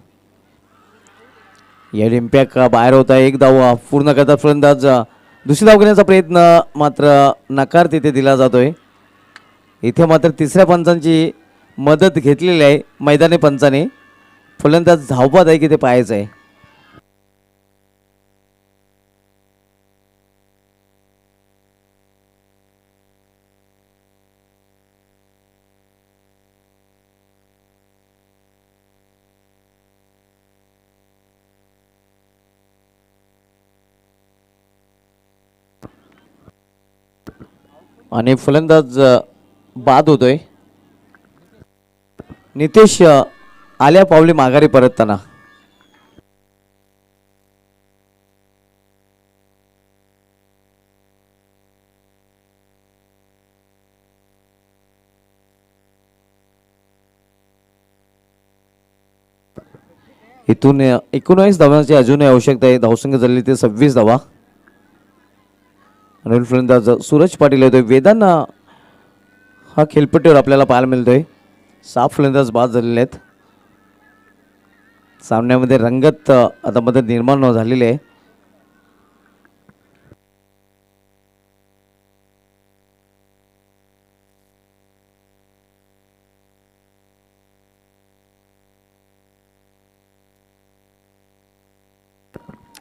या इम्पॅक्ट बाहेर होता. एक धाव पूर्ण करतात फलंदाज. दुसरी धाव घेण्याचा प्रयत्न मात्र नकार तिथे दिला जातोय. इथे मात्र तिसऱ्या पंचांची मदत घेतलेली आहे मैदानी पंचाने. फलंदाज धावबाद आहे की ते पाहायचं आहे. आणि फलंदाज बाद होतोय. नितेश आल्या पावली माघारी परतताना. इथून 19 धावांची अजूनही आवश्यकता आहे. धावसंख्या झाली ते 26 धावा. नवीन फलंदाज सूरज पाटील येतोय. वेदांना हा खेळपट्टीवर आपल्याला पाहायला मिळतोय. 7 फलंदाज बाद झालेले आहेत. सामन्यामध्ये रंगत आता मदत निर्माण झालेली आहे.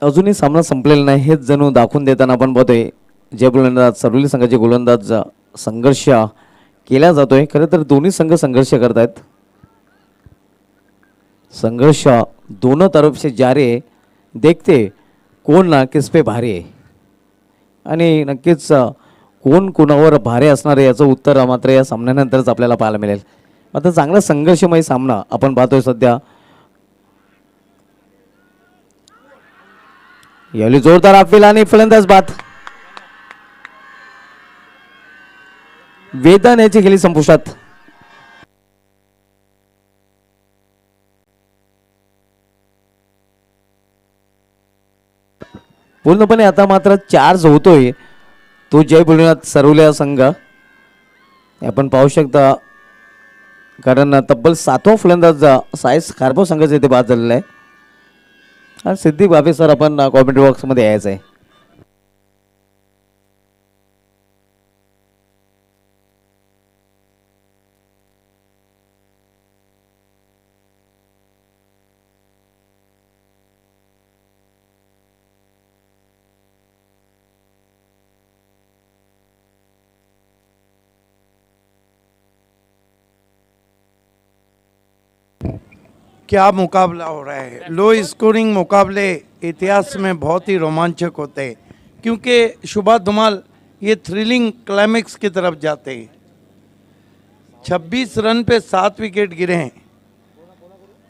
अजूनही सामना संपलेला नाही हेच जणू दाखवून देताना आपण पाहतोय. जय गोलंदाज सर्वली संघाचे गोलंदाज संघर्ष केला जातोय. खरं तर दोन्ही संघ संघर्ष करत आहेत. संघर्ष दोनों तरफ से जारी है. देखते कोण ना किस पे भारी आहे. आणि नक्कीच कोण कोणावर भारी असणार आहे याचं उत्तर मात्र या सामन्यानंतरच आपल्याला पाहायला मिळेल. आता चांगला संघर्षमय सामना आपण पाहतोय सध्या. यावेळी जोरदार अपील आणि फलंदाज बाद. वेदान याची गेली संपुष्टात. पूर्णपणे आता मात्र चार्ज होतोय तो जय बुलढाणा सर्वल्या संघ. आपण पाहू शकता कारण तब्बल 7वा फलंदाज साईस कारभार संघाचा इथे बाद झालेला आहे. आणि सिद्धी बाबे सर आपण कॉमेंट्री बॉक्समध्ये यायचं आहे. क्या मुकाबला हो रहा है। लो स्कोरिंग मुकाबले इतिहास में बहुत ही रोमांचक होते हैं, क्योंकि शुभा धुमाल ये थ्रिलिंग क्लाइमेक्स की तरफ जाते हैं। 26 रन पे 7 विकेट गिरे हैं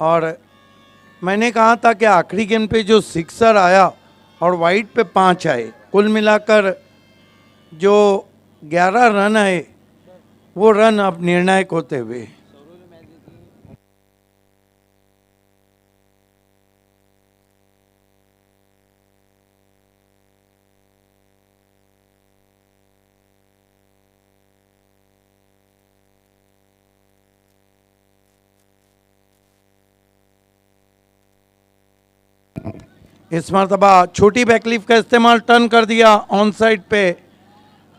और मैंने कहा था कि आखिरी गेंद पे जो सिक्सर आया और वाइड पे 5 आए, कुल मिलाकर जो 11 रन आए वो रन अब निर्णायक होते हुए। इस मरतबा छोटी बैकलीफ का इस्तेमाल टर्न कर दिया ऑन साइड पे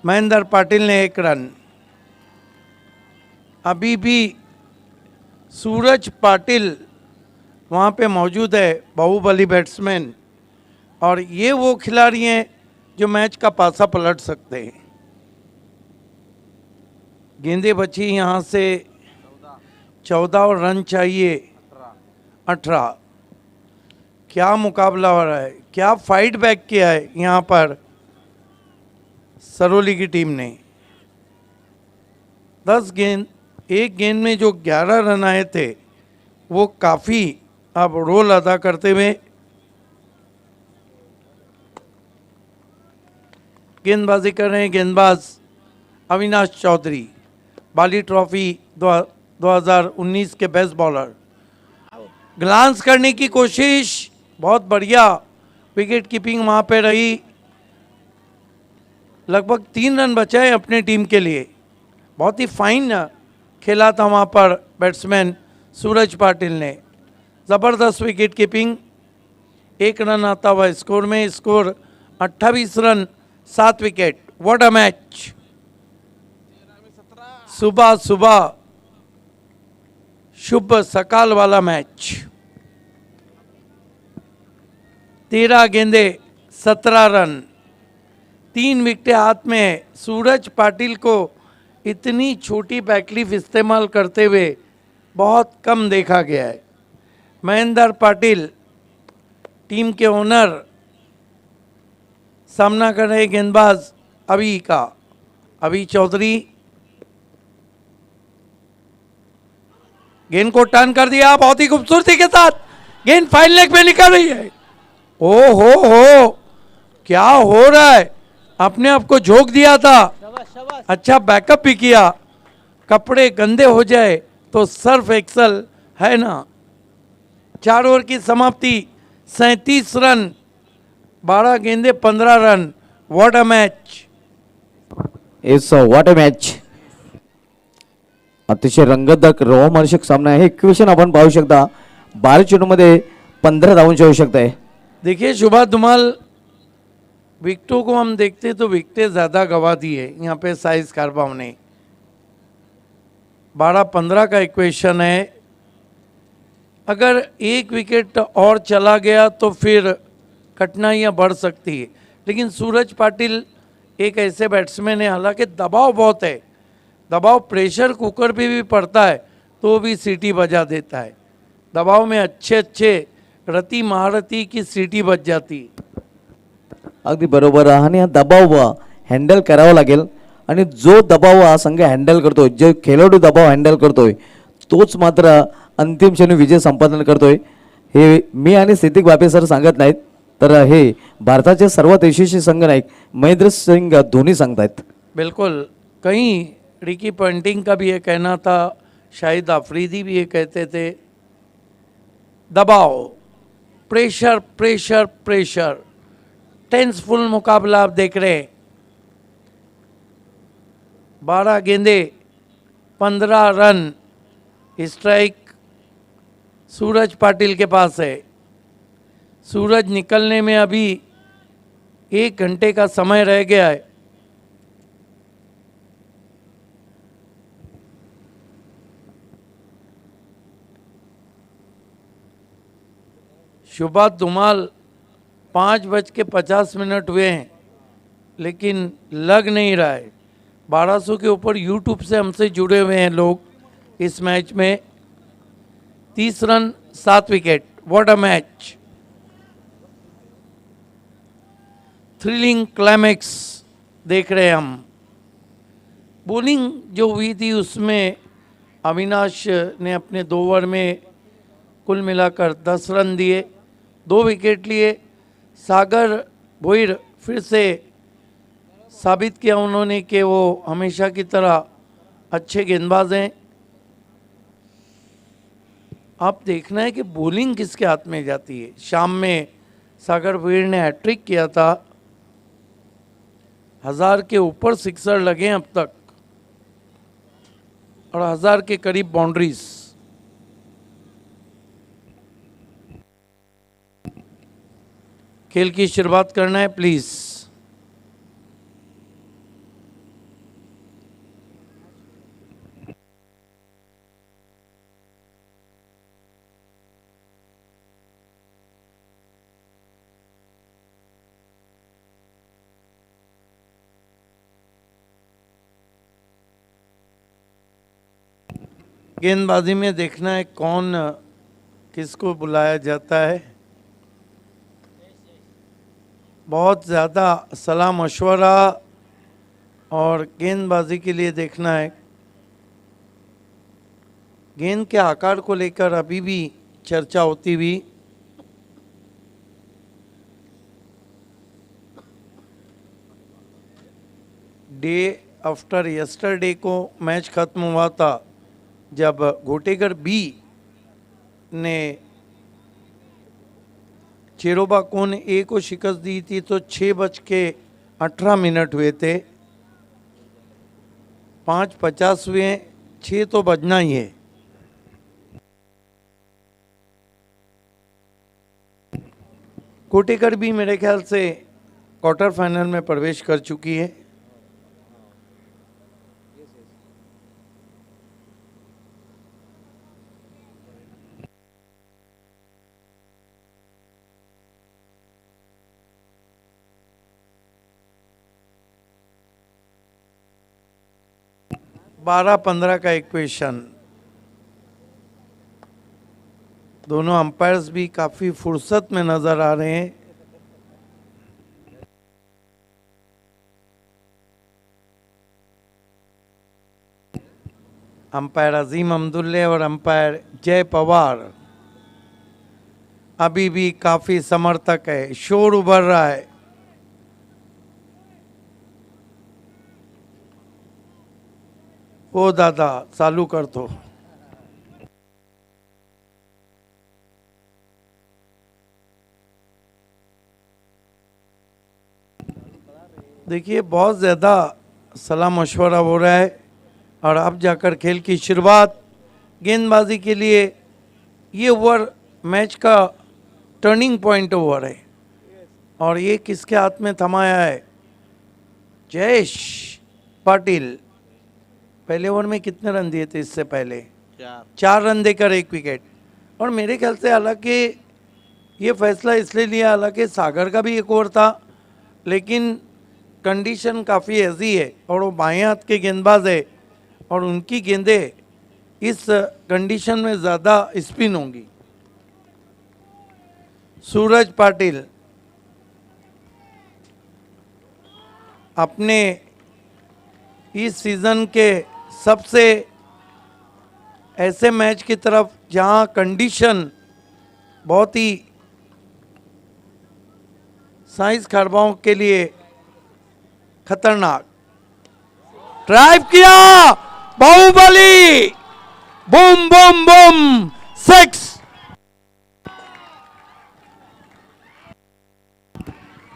महेंद्र पाटिल ने 1 रन। अभी भी सूरज पाटिल वहाँ पे मौजूद है, बाहुबली बैट्समैन, और ये वो खिलाड़ी हैं जो मैच का पासा पलट सकते हैं। गेंदें बची यहाँ से 14 और रन चाहिए 18। क्या मुकाबला हो रहा है, क्या फाइट बैक किया है यहाँ पर सरोली की टीम ने। 10 गेंद, एक गेंद में जो 11 रन आए थे वो काफ़ी अब रोल अदा करते हुए। गेंदबाजी कर रहे हैं गेंदबाज अविनाश चौधरी, बाली ट्रॉफी 2019 के बेस्ट बॉलर। ग्लांस करने की कोशिश, बहुत बढ़िया विकेट कीपिंग वहाँ पे रही। लगभग 3 रन बचाए अपने टीम के लिए। बहुत ही फाइन खेला था वहाँ पर बैट्समैन सूरज पाटिल ने। ज़बरदस्त विकेट कीपिंग। 1 रन आता हुआ स्कोर में, score 28 run 7 wicket. What a match. सुबह सुबह शुभ सकाल वाला मैच। 13 गेंदे 17 रन, 3 विकेटें हाथ में है। सूरज पाटिल को इतनी छोटी बैकलीफ इस्तेमाल करते हुए बहुत कम देखा गया है। महेंद्र पाटिल टीम के ओनर सामना कर रहे गेंदबाज अभी चौधरी। गेंद को टर्न कर दिया बहुत ही खूबसूरती के साथ। गेंद फाइन लेग में निकल रही है। ओ हो, क्या हो रहा है। अपने आप को झोंक दिया था, अच्छा बैकअप भी किया। कपड़े गंदे हो जाए तो सर्फ एक्सल है ना। 4 ओवर की समाप्ति, 37 रन, 12 गेंदे 15 run. What a match. It's what a match. अतिशय रंगतदार रोमांचक सामना आहे. इक्वेशन आपण पाहू शकता. 12 चेंडूमध्ये 15 धावांची आवश्यकता आहे. देखिए शुभा धुमाल, विकेटों को हम देखते तो विकेटें ज़्यादा गवा दी है यहाँ पे साइज कारबाव ने। 12-15 का इक्वेशन है। अगर 1 विकेट और चला गया तो फिर कठिनाइयाँ बढ़ सकती है। लेकिन सूरज पाटिल एक ऐसे बैट्समैन है, हालांकि दबाव बहुत है, दबाव प्रेशर कुकर पे भी पड़ता है तो भी सीटी बजा देता है। दबाव में अच्छे रति महारथी की सीटी बज जाती। अगदी बरोबर. आणि हा दबाव हँडल करावा लागेल. आणि जो दबाव हा संघ हँडल करतोय, जो खेळाडू दबाव हँडल करतोय, तोच मात्र अंतिम क्षणी विजय संपादन करतोय. हे मी आणि सिद्दीक बापे सर सांगत नाहीत, तर हे भारताचे सर्वात यशस्वी संघ नायक महेंद्र सिंग धोनी सांगतायत. बिल्कुल. कहीं रिकी पंटिंग का भी ये कहना था, शाहिद अफरीदी भी ये कहते थे, दबाव, प्रेशर प्रेशर प्रेशर। टेंसफुल मुकाबला आप देख रहे हैं। 12 गेंदे 15 रन, स्ट्राइक सूरज पाटिल के पास है। सूरज निकलने में अभी 1 घंटे का समय रह गया है। शुभा धुमाल 5:50 हुए हैं लेकिन लग नहीं रहा है। 1200 के ऊपर यूट्यूब से हमसे जुड़े हुए हैं लोग इस मैच में। 30 run 7 wicket. What a match. Thrilling climax देख रहे हैं हम। बॉलिंग जो हुई थी उसमें अविनाश ने अपने 2 ओवर में कुल मिलाकर 10 रन दिए, 2 विकेट लिए। सागर भोईर फिर से साबित किया उन्होंने कि वो हमेशा की तरह अच्छे गेंदबाज हैं। अब देखना है कि बॉलिंग किसके हाथ में जाती है। शाम में सागर भोईर ने हैट्रिक किया था, 1000 के ऊपर सिक्सर लगे अब तक और 1000 के करीब बाउंड्रीज। खेल की शुरुआत करना है प्लीज। गेंदबाजी में देखना है कौन किसको बुलाया जाता है। बहुत ज़्यादा सलाह मशवरा और गेंदबाजी के लिए देखना है। गेंद के आकार को लेकर अभी भी चर्चा होती हुई। डे आफ्टर यस्टरडे को मैच खत्म हुआ था जब घोटेकर बी ने चेरोबा कोन ए को शिकस्त दी थी, तो 6:18 हुए थे, 5:50 हुए, 6 तो बजना ही है। घोटेकर भी मेरे ख्याल से क्वार्टर फाइनल में प्रवेश कर चुकी है। बारह 15 का इक्वेशन। दोनों अंपायर्स भी काफी फुर्सत में नजर आ रहे हैं। अंपायर अजीम अब्दुल्ले और अंपायर जय पवार अभी भी काफी समर्थक है, शोर उभर रहा है। ओ दादा चालू कर दो। देखिए बहुत ज़्यादा सलाह मशवरा हो रहा है और अब जाकर खेल की शुरुआत। गेंदबाजी के लिए ये ओवर मैच का टर्निंग पॉइंट ओवर है और ये किसके हाथ में थमाया है? जयेश पाटिल। पहले ओवर में कितने रन दिए थे इससे पहले? 4 रन देकर 1 विकेट। और मेरे ख्याल से हालांकि ये फैसला इसलिए लिया, हालांकि सागर का भी 1 ओवर था, लेकिन कंडीशन काफ़ी ऐसी है और वो बाएं हाथ के गेंदबाज है और उनकी गेंदें इस कंडीशन में ज़्यादा स्पिन होंगी। सूरज पाटिल अपने इस सीज़न के सबसे ऐसे मैच की तरफ जहां कंडीशन बहुत ही साइंस खरबाओं के लिए खतरनाक। ड्राइव किया, बाहुबली, बूम बूम बूम, 6।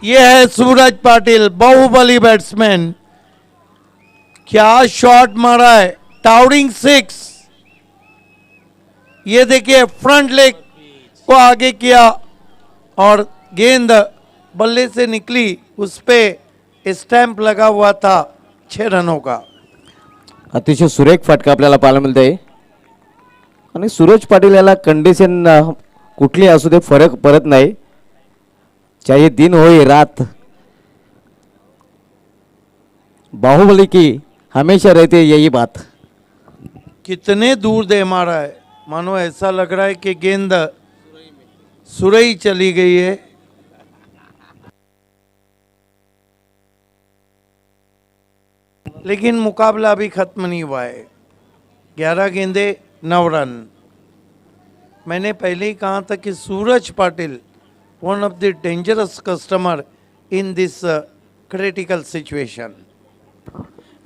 यह है सूरज पाटिल, बाहुबली बैट्समैन। क्या शॉट मारा है, टाउरिंग 6। ये देखिए फ्रंट लेग को आगे किया और गेंद बल्ले से निकली, उस पे स्टैंप लगा हुआ था 6 रनों का। अतिशय सुरेख फटका आपल्याला पाहायला मिळते आणि सूरज पाटील याला कंडिशन कुठली असू दे फरक पडत नाही, चाहे दिन हो या रात, बाहुबली की हमेशा रहती है यही बात। कितने दूर दे मारा है, मानो ऐसा लग रहा है कि गेंद सुरई चली गई है। लेकिन मुकाबला अभी खत्म नहीं हुआ है। 11 गेंदे 9 रन। मैंने पहले ही कहा था कि Suraj Patil one of the dangerous customer in this critical situation.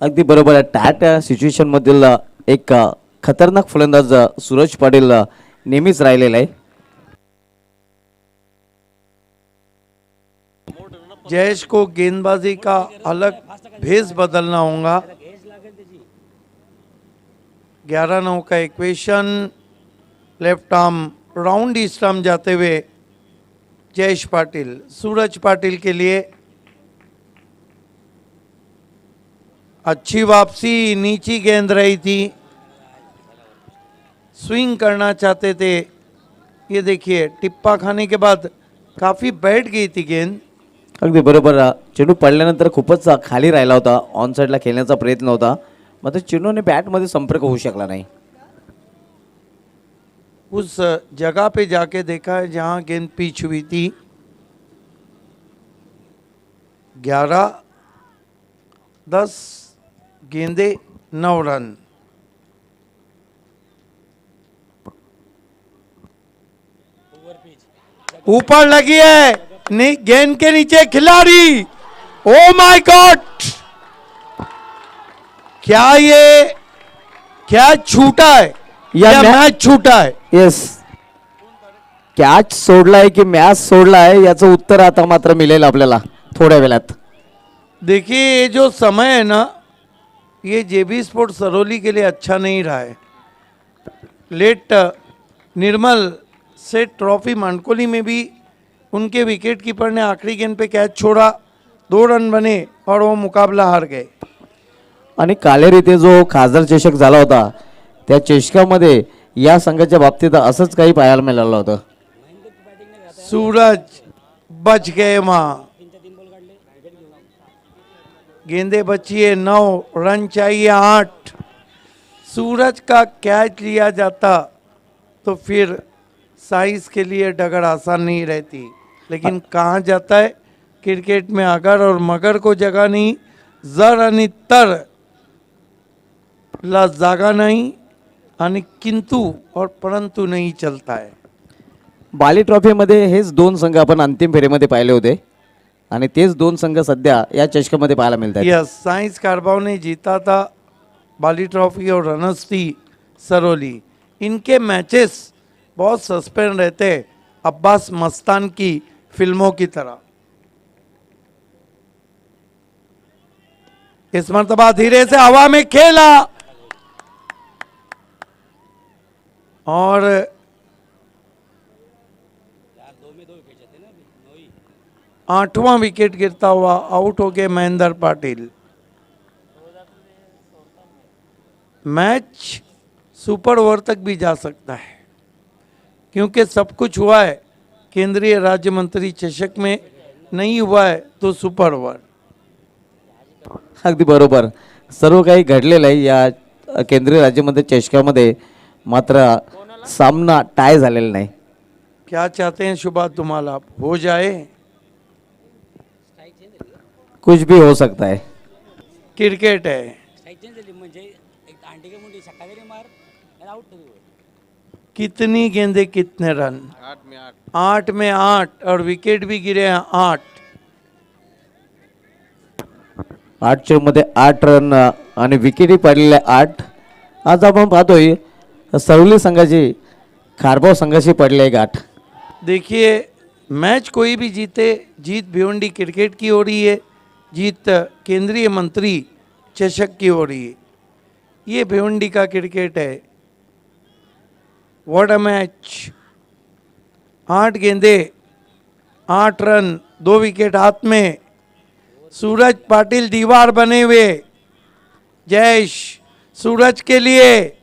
अगदी बरोबर आहे. टॅट सिच्युएशन मधील एक खतरनाक फलंदाज सूरज पाटील नेहमीच राहिलेला आहे. जयेश को गेंदबाजी का अलग भेस बदलना होगा। 11-9 का equation, left arm round east arm जाते हुए जयेश पाटिल, सूरज पाटिल के लिए अच्छी वापसी, नीची गेंद रही थी, स्विंग करना चाहते थे। ये देखिए टिप्पा खाने के बाद काफी बैठ गई थी गेंद। अगदी बरोबर. चेंडू पडल्यानंतर खूपच खाली राहिला होता. ऑन साईडला खेळण्याचा प्रयत्न होता, मात्र चेंडूने बॅटमध्ये संपर्क होऊ शकला नाही. उस जगह पे जाके देखा है जहां गेंद पिच हुई थी। 11-10 गेंदे 9 रन। ऊपर लगी है, गेंद के नीचे खिलाड़ी। ओ माय गॉड, क्या छूटा है या मैच छूटा है? येस, कॅच सोडलाय की मॅच सोडलाय याचं उत्तर आता मात्र मिळेल आपल्याला थोड्या वेळात. देखिए ये जो समय है ना, ये जेबी स्पोर्ट्स सरोली के लिए अच्छा नहीं रहा है। लेट निर्मल से ट्रॉफी मानकोली में भी उनके विकेट कीपर ने आखिरी गेंद पे कैच छोड़ा, 2 रन बने और वो मुकाबला हार गए. आणि कालेरीते जो खासदार चषक झाला होता त्या चषकामध्ये या संघाच्या बाबतीत असंच काही पाहायला मिळालं होतं. सूरज बच गए वहां, गेंदे बची है 9, रन चाहिए 8. सूरज का कैच लिया जाता तो फिर साइज के लिए डगर आसान नहीं रहती, लेकिन कहाँ जाता है क्रिकेट में अगर और मगर को जगह नहीं, जर आणि तर ला जागा नहीं आणि किंतु और परंतु नहीं चलता है. बाली ट्रॉफीमध्ये हेच 2 संघ आपण अंतिम फेरीमध्ये पाहिले होते आणि तेच 2 संघ सध्या या चषकामध्ये पाहायला मिळतात. यस, साइंस कारबाव ने जीता था बाली ट्रॉफी और रनर्स थी सरोली. इनके मैचेस बहुत सस्पेंड रहते हैं, अब्बास मस्तान की फिल्मों की तरह. इस मर्तबा धीरे से हवा में खेला और आठवां विकेट गिरता हुआ आउट हो गए Mahendra Patil. Match super over तक भी जा सकता है क्योंकि सब कुछ हुआ है केंद्रीय राज्य मंत्री चषक में, नहीं हुआ है तो सुपर ओवर. अगदी बरोबर, सर्व काही घडलेलं आहे या केंद्रीय राज्यमंत्री चषकामध्ये, मात्र सामना टाय झालेला नाही. क्या चाहते हैं शुभा तुम्हाला, हो जाए? कुछ भी हो सकता है. क्रिकेट है. कितनी गेंदे कितने रन? 8 में 8 और विकेट भी गिरे हैं 8. 8 मध्ये 8 रन आणि विकेटही पडलेले 8. आज आपण पाहतोय सरोली संघाची खारबाव संघाशी पडले गाठ. देखिए मैच कोई भी जीते, जीत भिवंडी क्रिकेट की हो रही है, जीत केंद्रीय मंत्री चषक की हो रही है. ये भिवंडी का क्रिकेट है. What a match. 8 गेंदे 8 रन, 2 विकेट हाथ में. सूरज पाटिल दीवार बने हुए. जयेश सूरज के लिए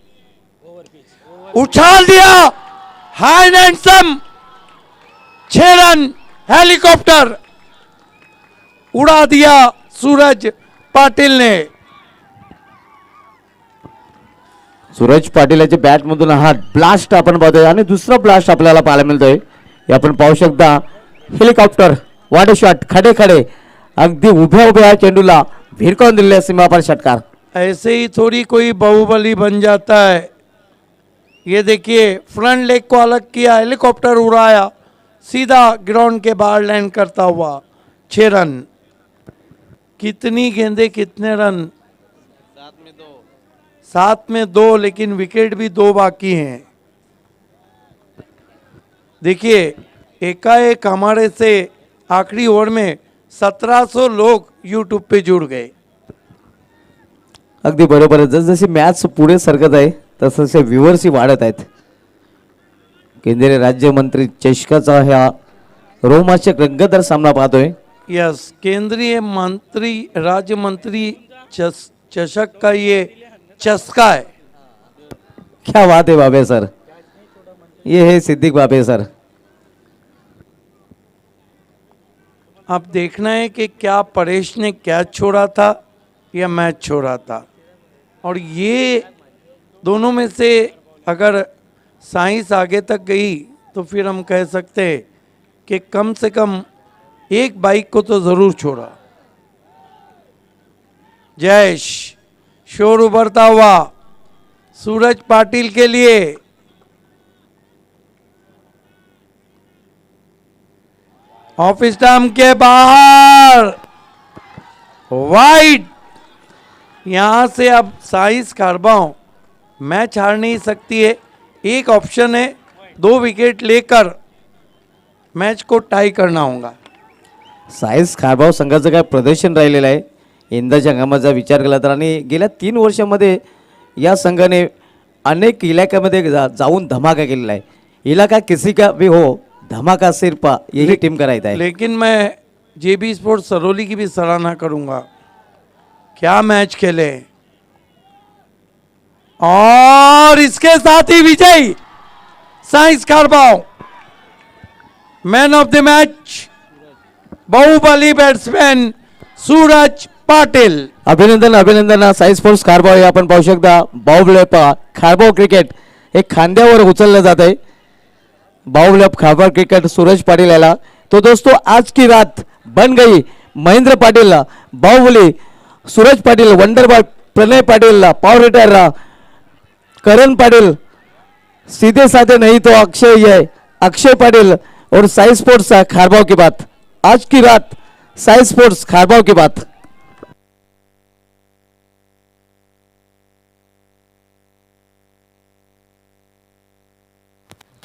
उछाल दिया, हाई हैंडसम 6 रन, हेलीकॉप्टर उड़ा दिया सूरज पाटिल ने. सूरज पाटील याच्या बॅटमधून हा ब्लास्ट आपण पाहतोय आणि दुसरा ब्लास्ट आपल्याला पाहायला मिळतोय. हे आपण पाहू शकता, हेलिकॉप्टर वाटे शॉट, खडे खडे अगदी उभ्या उभ्या चेंडूला भिरकावून दिलेला सीमापार षटकार. ऐसे ही थोड़ी कोई बाहुबली बन जाता है। ये देखिए फ्रंट लेग को अलग किया, हेलीकॉप्टर उड़ाया, सीधा ग्राउंड के बाहर लैंड करता हुआ 6 रन। कितनी गेंदें कितने रन? 7 में 2, लेकिन विकेट भी 2 बाकी हैं। देखिए एकाएक हमारे से आखिरी ओवर में 1700 लोग यूट्यूब पे जुड़ गए। अगदी बरोबर आहे. जसजशी मॅच पुढे सरकत आहे तसतसे व्ह्युअर्सही वाढत आहेत. केंद्रीय राज्यमंत्री चषकाचा ह्या रोमांचक रंगतदार सामना पाहतोय. यस, केंद्रीय मंत्री राज्य मंत्री चषक का ये चस्का है। क्या बात है बाबे सर, ये है सिद्दीक बाबे सर. अब देखना है कि क्या परेश ने कैच छोड़ा था या मैच छोड़ा था, और ये दोनों में से अगर साइंस आगे तक गई तो फिर हम कह सकते हैं कि कम से कम एक बाइक को तो जरूर छोड़ा। जयेश शोर उभरता हुआ सूरज पाटिल के लिए। ऑफिस स्टंप के बाहर वाइड। यहां से अब साइंस कारबाओ मैच हार नहीं सकती है। एक ऑप्शन है, 2 विकेट लेकर मैच को टाई करना होगा। सायन्स खारबाव संघाचं काय प्रदर्शन राहिलेलं आहे यंदाच्या हंगामाचा विचार केला तर. आणि गेल्या 3 वर्षामध्ये या संघाने अनेक इलाक्यामध्ये जाऊन धमाका केलेला आहे. इलाका किसी का भी हो, धमाका सिर्फ यही टीम का रहता है. लेकिन मैं जेबी स्पोर्ट्स सरोली की भी सराहना करूंगा। क्या मैच खेले, और इसके साथ ही Vijay science Karbav, man of the match Baahubali batsman Suraj Patil. अभिनंदन अभिनंदन. साई स्पोर्ट्स खारबाव हे आपण पाहू शकता. बाहुबली खारबाव क्रिकेट हे खांद्यावर उचललं जात आहे. बाहुबली खारबाव क्रिकेट सूरज पाटिल याला. तो दोस्तों आज की रात बन गई महेंद्र पाटिल, बाहुबली सूरज पाटिल, वंडर बॉय प्रणय पाटिल, पावर हिटर करण पाटिल, सीधे साधे नहीं तो अक्षय पाटिल और साई स्पोर्ट्स खारबाव की बात. आज की रात साई स्पोर्ट्स खारबाव की बात.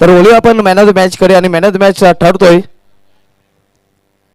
तर बोलूया आपण मॅन ऑफ द मॅच कडे. आणि मॅन ऑफ द मॅच ठरतोय